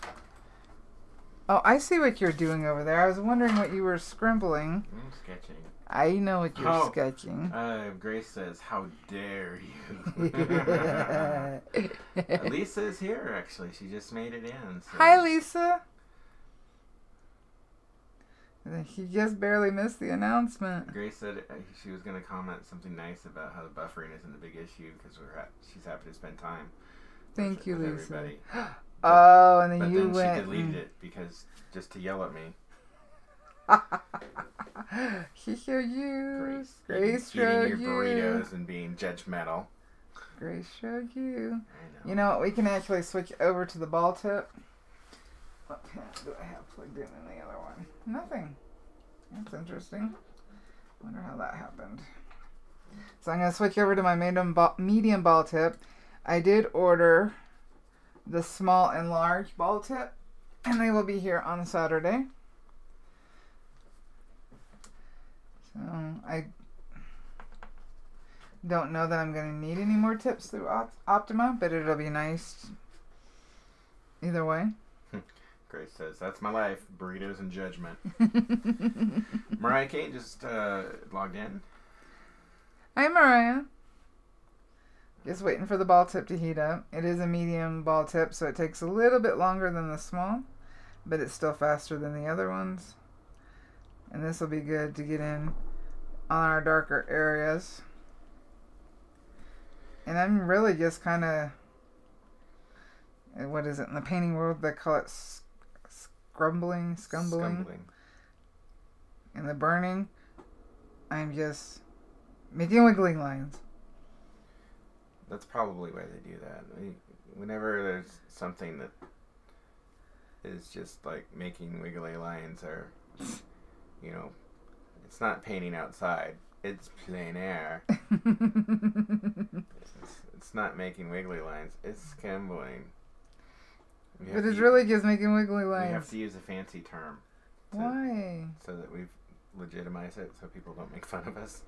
Oh, I see what you're doing over there. I was wondering what you were scribbling. I'm sketching. I know what you're sketching. Grace says, "How dare you?" Lisa is here, actually. She just made it in. So. Hi, Lisa. She just barely missed the announcement. Grace said she was going to comment something nice about how the buffering isn't a big issue because she's happy to spend time. Thank you, with Lisa. Everybody. Oh, and then but you then went. She deleted it because just to yell at me. She showed you. Grace showed eating your burritos and being judgmental. Grace showed you. I know. You know what? We can actually switch over to the ball tip. What pen do I have plugged in the other one? Nothing. That's interesting. Wonder how that happened. So I'm going to switch over to my medium ball tip. I did order the small and large ball tip, and they will be here on Saturday. So I don't know that I'm going to need any more tips through Optima, but it'll be nice either way. Grace says, that's my life, burritos and judgment. Mariah Kate just logged in. Hi, Mariah. Just waiting for the ball tip to heat up. It is a medium ball tip, so it takes a little bit longer than the small, but it's still faster than the other ones. And this will be good to get in on our darker areas. And I'm really just kind of, what is it in the painting world? They call it scumbling. In the burning, I'm just making wiggling lines. That's probably why they do that. Whenever there's something that is just like making wiggly lines, or, you know, it's not painting outside, it's plein air. It's not making wiggly lines, it's scumbling. But it's really just making wiggly lines. We have to use a fancy term. Why? So that we've legitimized it so people don't make fun of us.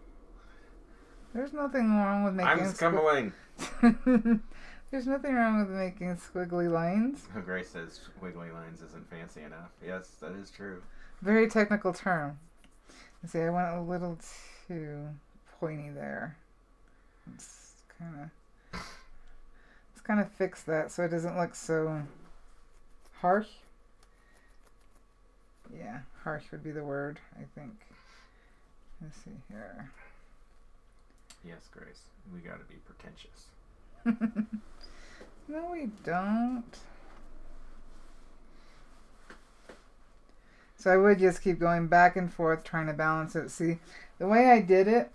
There's nothing wrong with making... I'm scumbling! There's nothing wrong with making squiggly lines. Grace says wiggly lines isn't fancy enough. Yes, that is true. Very technical term. See, I went a little too pointy there. Let's kind of fix that so it doesn't look so harsh. Yeah, harsh would be the word, I think. Let's see here. Yes, Grace, we gotta be pretentious. No, we don't. So I would just keep going back and forth trying to balance it. See, the way I did it,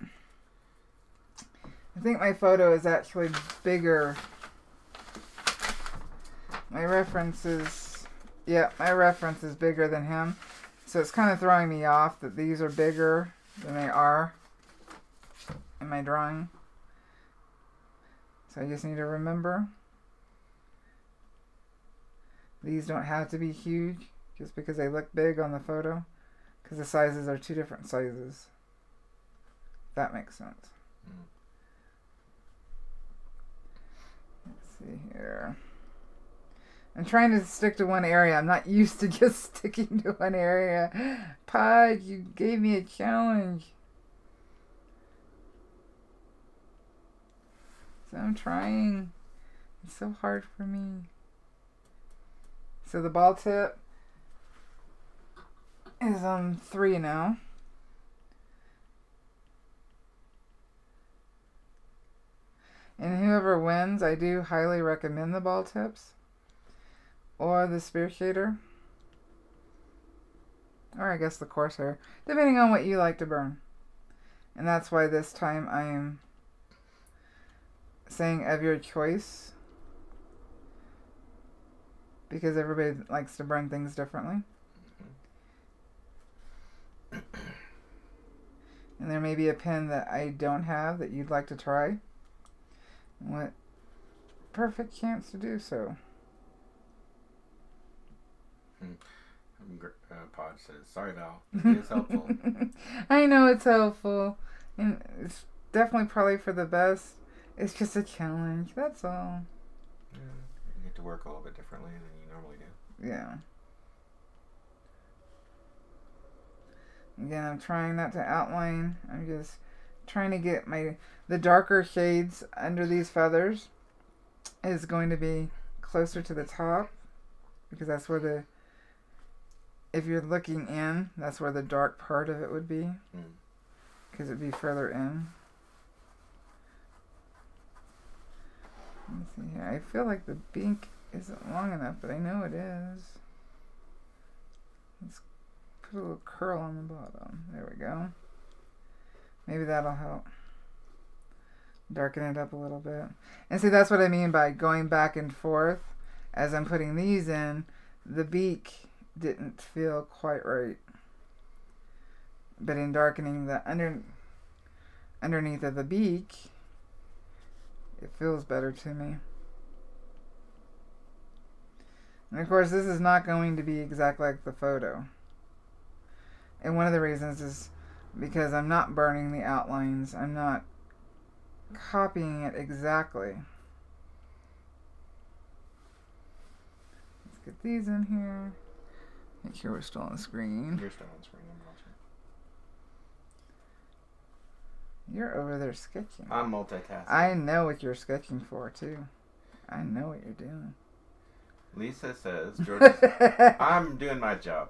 I think my photo is actually bigger. My reference is bigger than him. So it's kind of throwing me off that these are bigger than they are in my drawing. So I just need to remember these don't have to be huge just because they look big on the photo, because the sizes are two different sizes. If that makes sense. Let's see here. I'm trying to stick to one area. I'm not used to just sticking to one area. Pod, you gave me a challenge. So I'm trying. It's so hard for me. So the ball tip is on 3 now. And whoever wins, I do highly recommend the ball tips or the spear shader, or I guess the Corsair, depending on what you like to burn. And that's why this time I am saying of your choice, because everybody likes to burn things differently. And there may be a pen that I don't have that you'd like to try. What perfect chance to do so. Pod says, sorry Val, it is helpful. I know it's helpful, and it's definitely probably for the best. It's just a challenge, that's all. Yeah, you get to work a little bit differently than you normally do. Yeah. Again, I'm trying not to outline. I'm just trying to get the darker shades under these feathers is going to be closer to the top, because that's where if you're looking in, that's where the dark part of it would be, because it'd be further in. Let's see here. I feel like the beak isn't long enough, but I know it is. Let's put a little curl on the bottom. There we go. Maybe that'll help darken it up a little bit. And see, that's what I mean by going back and forth as I'm putting these in, the beak didn't feel quite right. But in darkening the underneath of the beak, it feels better to me. And of course, this is not going to be exactly like the photo. And one of the reasons is because I'm not burning the outlines. I'm not copying it exactly. Let's get these in here. Make sure we're still on the screen. You're still on screen. I'm watching. You're over there sketching. I'm multitasking. I know what you're sketching for, too. I know what you're doing. Lisa says, George, I'm doing my job.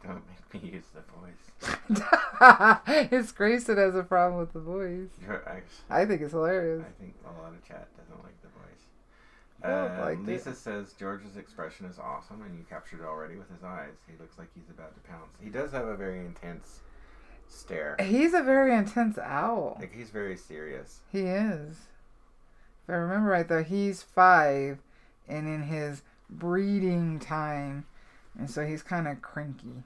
Don't make me use the voice. It's Grace that has a problem with the voice. I think it's hilarious. I think a lot of chat doesn't like the voice. Lisa says, George's expression is awesome, and you captured it already with his eyes. He looks like he's about to pounce. He does have a very intense stare. He's a very intense owl. Like, he's very serious. He is. If I remember right, though, he's 5 and in his breeding time, and so he's kind of cranky.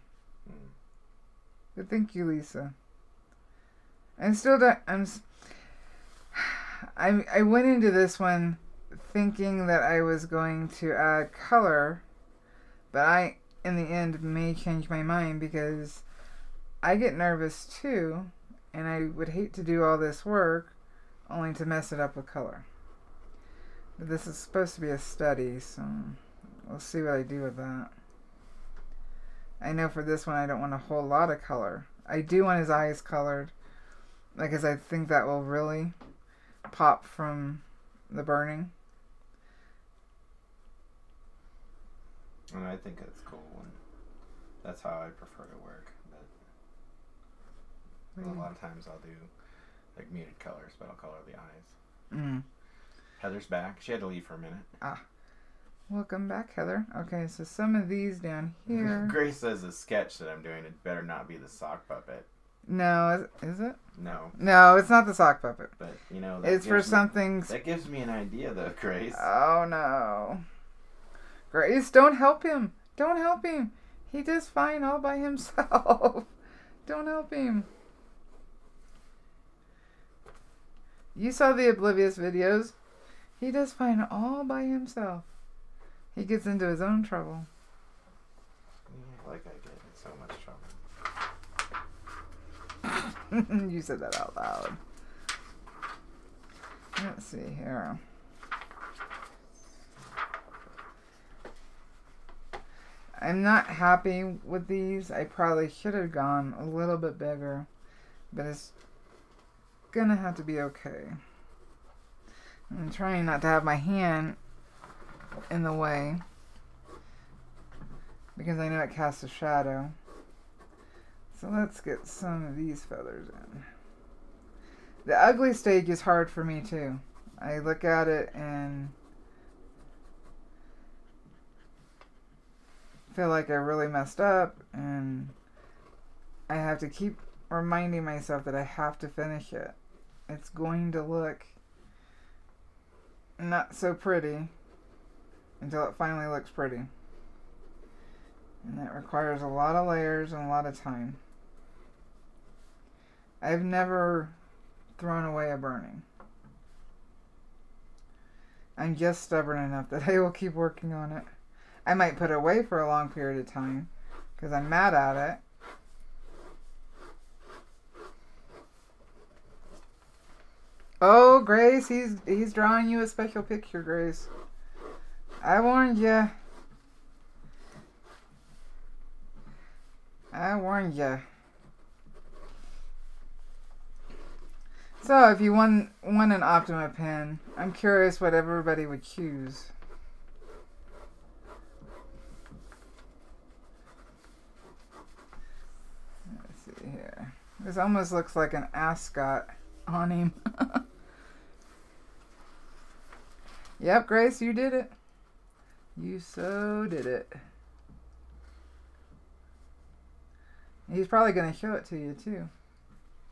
But thank you, Lisa. I went into this one thinking that I was going to add color, but I, in the end, may change my mind because I get nervous too, and I would hate to do all this work only to mess it up with color. But this is supposed to be a study, so we'll see what I do with that. I know for this one I don't want a whole lot of color. I do want his eyes colored, because I think that will really pop from the burning. And I think it's cool, and that's how I prefer to work. But a lot of times I'll do like muted colors, but I'll color the eyes. Mm. Heather's back. She had to leave for a minute. Welcome back, Heather. Okay, so some of these down here. Grace says the sketch that I'm doing, it better not be the sock puppet. No, is it? No. No, it's not the sock puppet. But, you know, it's for something. That gives me an idea, though, Grace. Oh, no. Grace, don't help him. Don't help him. He does fine all by himself. Don't help him. You saw the Oblivious videos. He does fine all by himself. He gets into his own trouble. Yeah, like I get in so much trouble. You said that out loud. Let's see here. I'm not happy with these. I probably should have gone a little bit bigger, but it's gonna have to be okay. I'm trying not to have my hand in the way because I know it casts a shadow. So let's get some of these feathers in. The ugly stage is hard for me too. I look at it and feel like I really messed up, and I have to keep reminding myself that I have to finish it. It's going to look not so pretty until it finally looks pretty. And that requires a lot of layers and a lot of time. I've never thrown away a burning. I'm just stubborn enough that I will keep working on it. I might put it away for a long period of time because I'm mad at it. Oh, Grace, he's drawing you a special picture, Grace. I warned you. I warned you. So, if you want an Optima pen, I'm curious what everybody would choose. Let's see here. This almost looks like an ascot on him. Yep, Grace, you did it. You so did it. He's probably going to show it to you, too.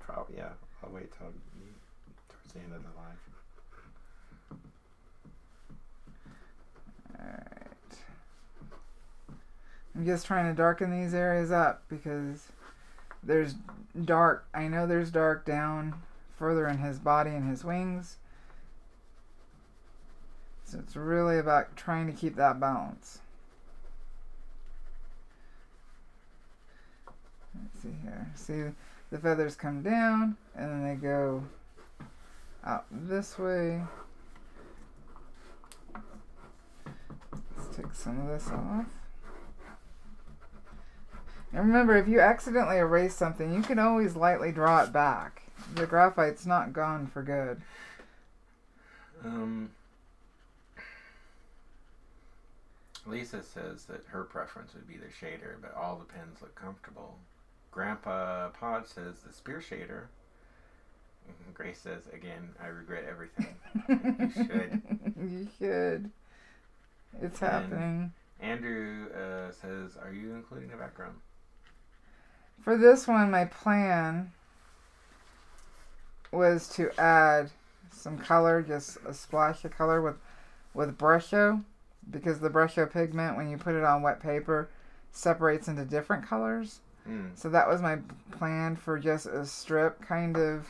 Probably, yeah. I'll wait till towards the end of the live. Alright. I'm just trying to darken these areas up because there's dark. I know there's dark down further in his body and his wings. So it's really about trying to keep that balance. Let's see here. See, the feathers come down and then they go out this way. Let's take some of this off. And remember, if you accidentally erase something, you can always lightly draw it back. The graphite's not gone for good. Lisa says that her preference would be the shader, but all the pens look comfortable. Grandpa Pod says the spear shader. Grace says, again, I regret everything. You should. You should. It's happening. Andrew says, are you including a background? For this one, my plan was to add some color, just a splash of color with Brusho, because the Brusho pigment, when you put it on wet paper, separates into different colors. So that was my plan for just a strip kind of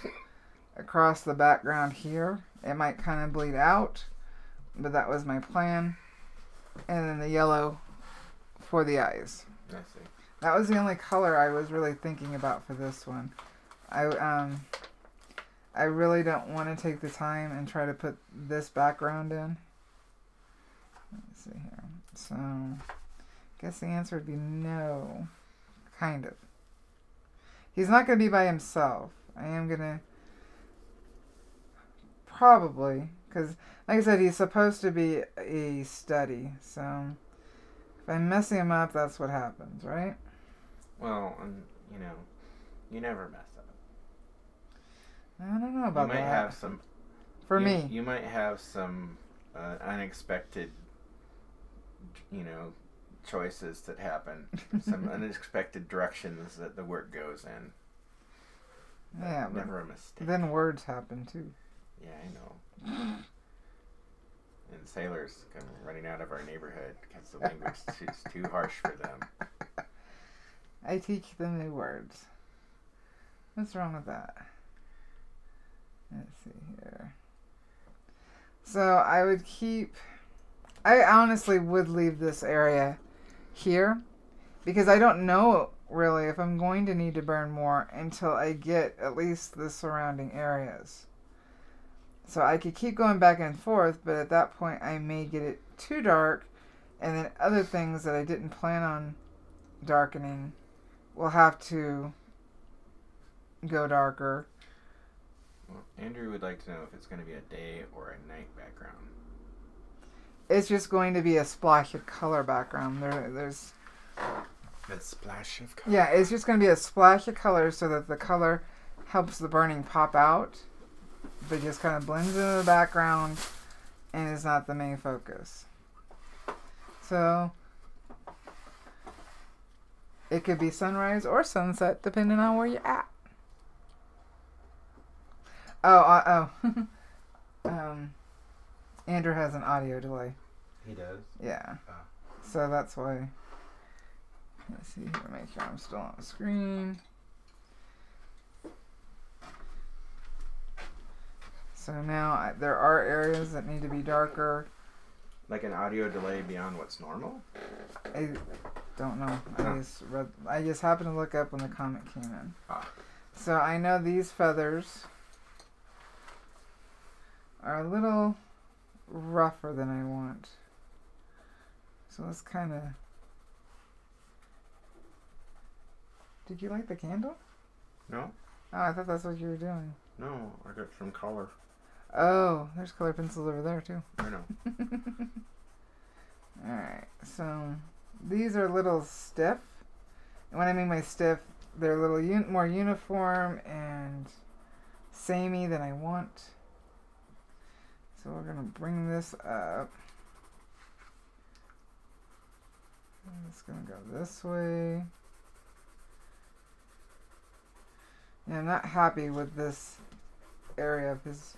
across the background here. It might kind of bleed out, but that was my plan. And then the yellow for the eyes. I see. That was the only color I was really thinking about for this one. I really don't want to take the time and try to put this background in. Let's see here. So, I guess the answer would be no. Kind of. He's not going to be by himself. I am going to probably, because like I said, he's supposed to be a study. So, if I mess him up, that's what happens, right? Well, you know, you never mess up. I don't know about that. You might have some... For me. You might have some unexpected, you know, choices that happen. Some unexpected directions that the work goes in. Yeah, never a mistake. Then words happen, too. Yeah, I know. And sailors come running out of our neighborhood because the language is too harsh for them. I teach them new words. What's wrong with that? Let's see here. So I would keep... I honestly would leave this area here because I don't know really if I'm going to need to burn more until I get at least the surrounding areas. So I could keep going back and forth, but at that point I may get it too dark, and then other things that I didn't plan on darkening will have to go darker. Well, Andrew would like to know if it's going to be a day or a night background. It's just going to be a splash of color background. There's a splash of color. Yeah, it's just going to be a splash of color so that the color helps the burning pop out, but just kind of blends into the background and is not the main focus. So it could be sunrise or sunset depending on where you're at. Andrew has an audio delay. He does? Yeah. Oh. So that's why. Let's see here, make sure I'm still on the screen. So now there are areas that need to be darker. Like an audio delay beyond what's normal? I don't know. I just happened to look up when the comment came in. Ah. So I know these feathers are a little rougher than I want. So let's kind of... Did you light the candle? No. Oh, I thought that's what you were doing. No, I got some color. Oh, there's color pencils over there too. I know. Alright, so these are a little stiff. And when I mean by stiff, they're a little more uniform and samey than I want. So we're going to bring this up. It's going to go this way. Yeah, I'm not happy with this area of his...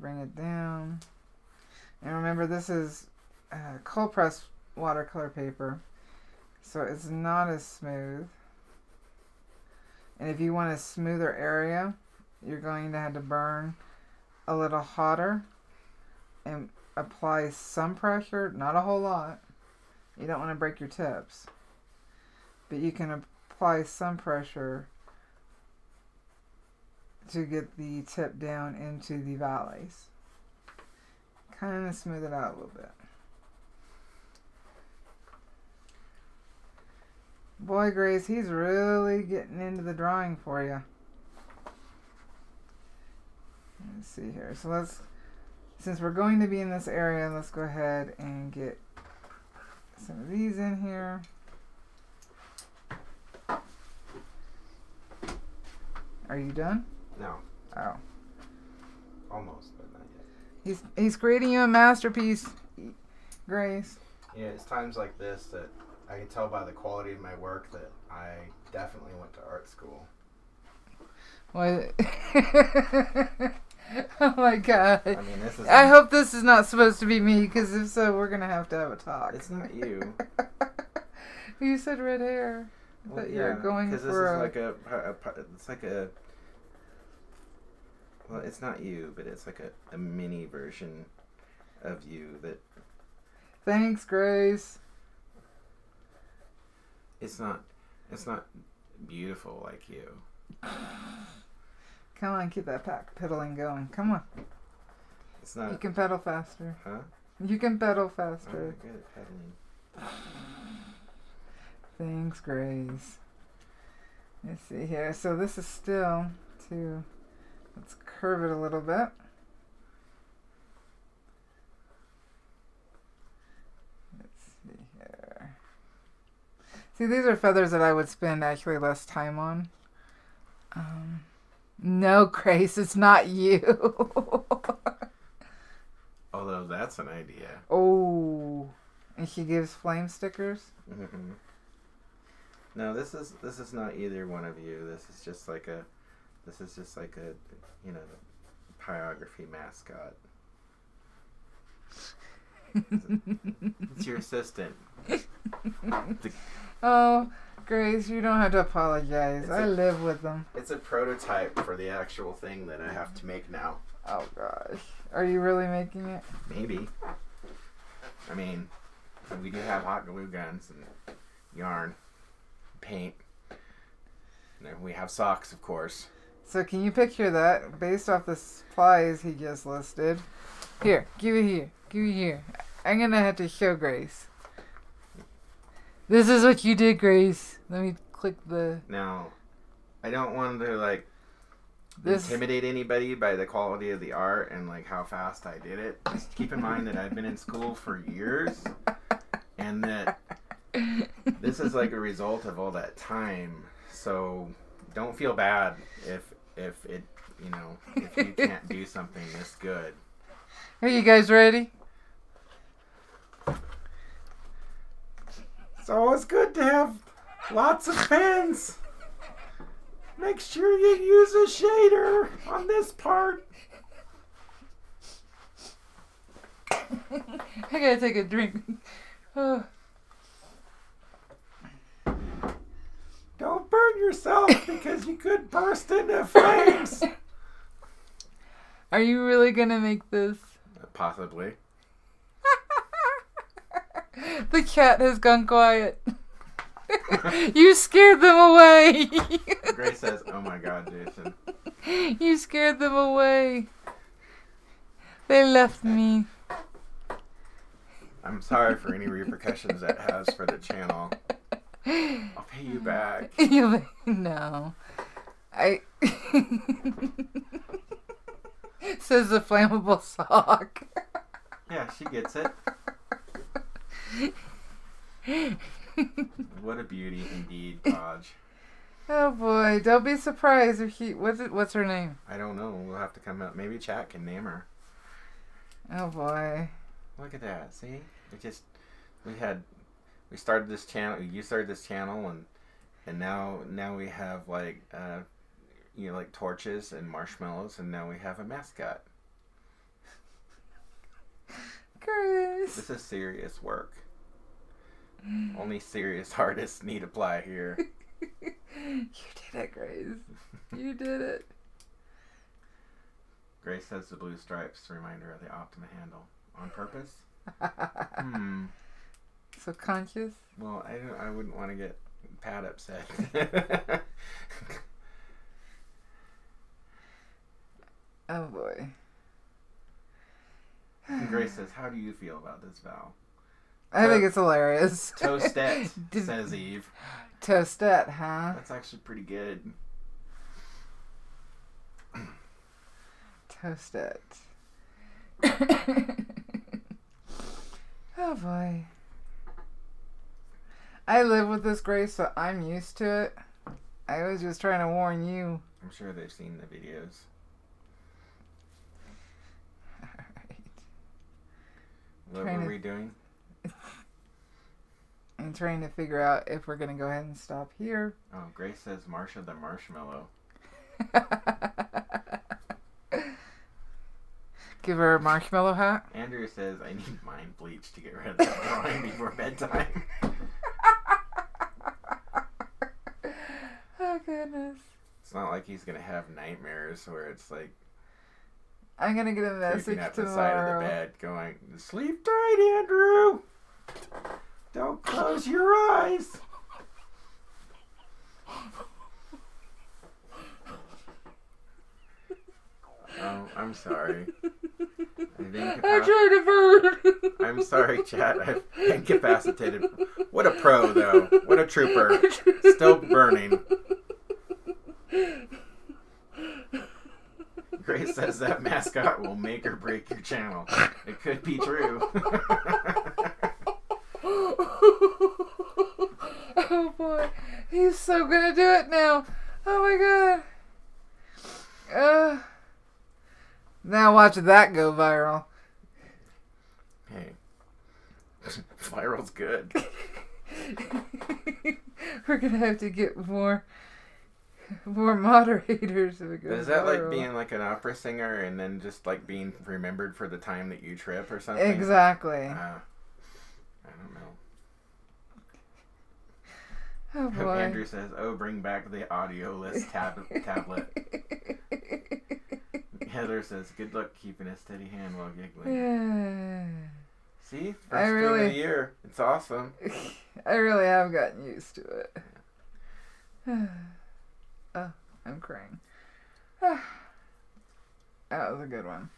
bring it down. And remember, this is cold pressed watercolor paper, so it's not as smooth. And if you want a smoother area, you're going to have to burn a little hotter and apply some pressure, not a whole lot. You don't want to break your tips, but you can apply some pressure to get the tip down into the valleys. Kind of smooth it out a little bit. Boy, Grace, he's really getting into the drawing for you. Let's see here. So since we're going to be in this area, let's go ahead and get some of these in here. Are you done? No. Oh. Almost, but not yet. He's creating you a masterpiece, Grace. Yeah, it's times like this that I can tell by the quality of my work that I definitely went to art school. What? Oh my God. I mean, this is... I hope this is not supposed to be me, because if so, we're going to have a talk. It's not you. You said red hair. I thought you were going because for this is it's like a... Well, it's not you, but it's like a mini version of you that... Thanks, Grace. It's not beautiful like you. Come on, keep that pedaling going. Come on. It's not... You can pedal faster. Huh? You can pedal faster. I'm good at pedaling. Thanks, Grace. Let's see here. So this is still to... Let's curve it a little bit. Let's see here. See, these are feathers that I would spend actually less time on. No, Grace, it's not you. Although that's an idea. Oh, and she gives flame stickers. Mm-hmm. No, this is not either one of you. This is just like a, you know, Pyrography mascot. It's your assistant. Oh, Grace, you don't have to apologize. I live with them. It's a prototype for the actual thing that I have to make now. Oh, gosh. Are you really making it? Maybe. I mean, we do have hot glue guns and yarn, paint. And then we have socks, of course. So can you picture that based off the supplies he just listed? Here, give it here. Give it here. I'm going to have to show Grace. This is what you did, Grace. Let me click the... Now, I don't want to, like, intimidate anybody by the quality of the art and, like, how fast I did it. Just keep in mind that I've been in school for years and that this is, like, a result of all that time. So don't feel bad if it, you know, if you can't do something this good. Are you guys ready? It's always good to have lots of pens. Make sure you use a shader on this part. I gotta take a drink. Oh. Don't burn yourself because you could burst into flames. Are you really gonna make this? Possibly. The cat has gone quiet. You scared them away. Grace says, "Oh my God, Jason." You scared them away. They left me. I'm sorry for any repercussions that has for the channel. I'll pay you back. No. Says the flammable sock. Yeah, she gets it. What a beauty indeed, Raj. Oh boy, don't be surprised if she... What's her name? I don't know. We'll have to come up. Maybe chat can name her. Oh boy. Look at that. See? We started this channel. You started this channel, and now we have like you know, like torches and marshmallows, and now we have a mascot. Grace. This is serious work. Only serious artists need apply here. You did it, Grace. You did it. Grace says the blue stripes, reminder of the Optima handle. On purpose? Subconscious? Well, I wouldn't want to get Pat upset. Oh boy. And Grace says, how do you feel about this, Val? I think it's hilarious. Toastette, says Eve. Toastette, huh? That's actually pretty good. Toastette. Oh boy. I live with this, Grace, so I'm used to it. I was just trying to warn you. I'm sure they've seen the videos. Alright. What were we doing? I'm trying to figure out if we're going to go ahead and stop here. Oh, Grace says Marsha the Marshmallow. Give her a marshmallow hat. Andrew says, I need mind bleach to get rid of that drawing before bedtime. Oh, goodness. It's not like he's going to have nightmares where it's like I'm going to get a message creeping at tomorrow. the side of the bed going, sleep tight, Andrew. Don't close your eyes. Oh, I'm sorry. I'm trying to burn. I'm sorry, chat. I've incapacitated. What a pro, though. What a trooper. Still burning. Grace says that mascot will make or break your channel. It could be true. Oh boy, he's so gonna do it now. Oh my god. Now watch that go viral. Hey, viral's good. We're gonna have to get more moderators if it goes Is that viral. like being like an opera singer and then just like being remembered for the time that you trip or something? Exactly. I don't know. Oh boy. Andrew says, "Oh, bring back the audio list tablet." Heather says, "Good luck keeping a steady hand while giggling." Yeah. See, first stream of the year. It's awesome. I really have gotten used to it. Oh, I'm crying. That was a good one.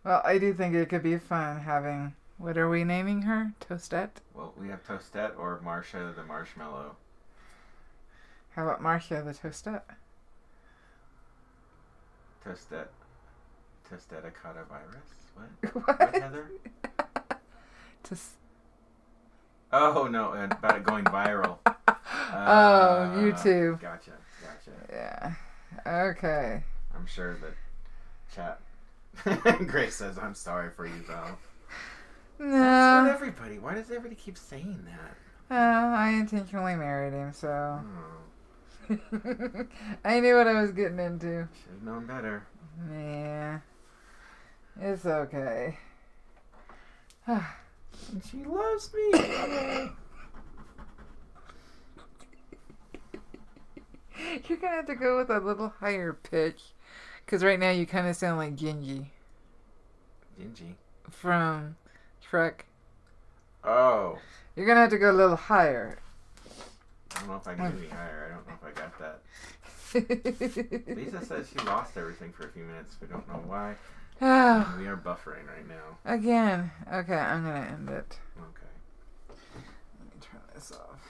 Well, I do think it could be fun having... What are we naming her? Toastette? Well, we have Toastette or Marsha the Marshmallow. How about Marcia the Toastette? Toastetta caught a virus? What? What? What, Heather? Oh, no, about it going viral. Oh, YouTube. Gotcha. Yeah. Okay. I'm sure that chat... Grace says, I'm sorry for you, Val. No. That's what everybody... Why does everybody keep saying that? I intentionally married him, so... Oh. I knew what I was getting into. Should have known better. Yeah. It's okay. And she loves me. You're gonna have to go with a little higher pitch. Because right now you kind of sound like Gingy. Gingy? From Shrek. Oh. You're gonna have to go a little higher. I don't know if I can get any higher. I don't know if I got that. Lisa says she lost everything for a few minutes. We don't know why. Oh. We are buffering right now. Again. Okay, I'm gonna end it. Okay. Let me turn this off.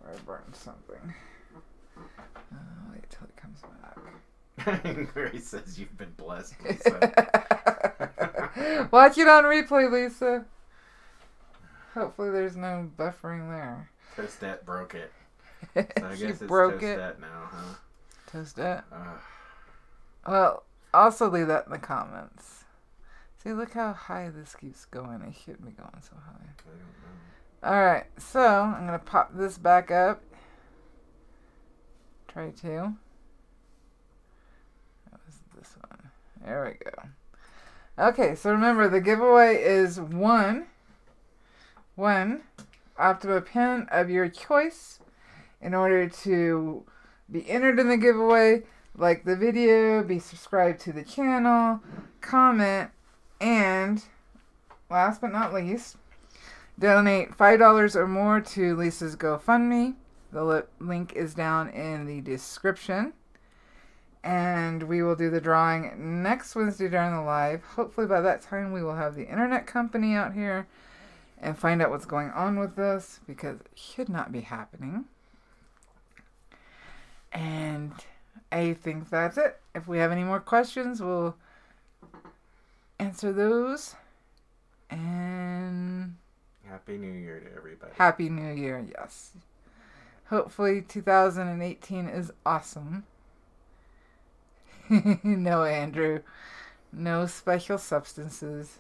Or I burned something. Wait till it comes back. Grace says you've been blessed, Lisa. Watch it on replay, Lisa. Hopefully there's no buffering there. Toastette broke it. So I guess it's broke Toastette now, huh? Toastette? Well, also leave that in the comments. See, look how high this keeps going. It shouldn't be going so high. I don't know. Alright, so I'm going to pop this back up. Try to. That was this one. There we go. Okay, so remember the giveaway is one Optima pen of your choice. In order to be entered in the giveaway, like the video, be subscribed to the channel, comment, and last but not least, donate $5 or more to Lisa's GoFundMe. The link is down in the description. And we will do the drawing next Wednesday during the live. Hopefully by that time we will have the internet company out here and find out what's going on with this, because it should not be happening. And I think that's it. If we have any more questions, we'll answer those. And Happy New Year to everybody. Happy New Year, yes. Hopefully 2018 is awesome. No, Andrew. No special substances.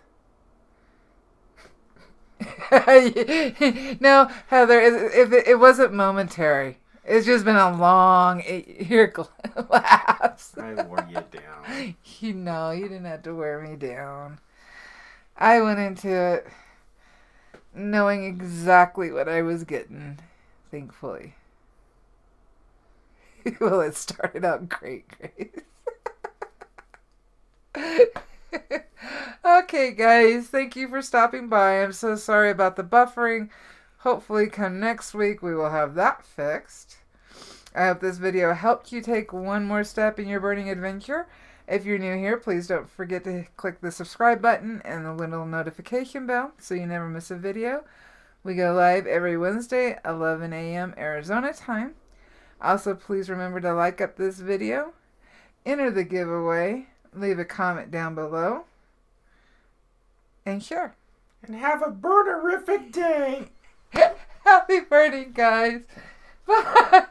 No, Heather, it wasn't momentary. It's just been a long 8-year lapse. I wore you down. You didn't have to wear me down. I went into it knowing exactly what I was getting, thankfully. Well, it started out great, Grace. Okay, guys, thank you for stopping by. I'm so sorry about the buffering. Hopefully come next week we will have that fixed. I hope this video helped you take one more step in your burning adventure. If you're new here, please don't forget to click the subscribe button and the little notification bell so you never miss a video. We go live every Wednesday, 11 a.m. Arizona time. Also, please remember to like up this video, enter the giveaway, leave a comment down below, and share. And have a burnerific day. Happy burning, guys. Bye.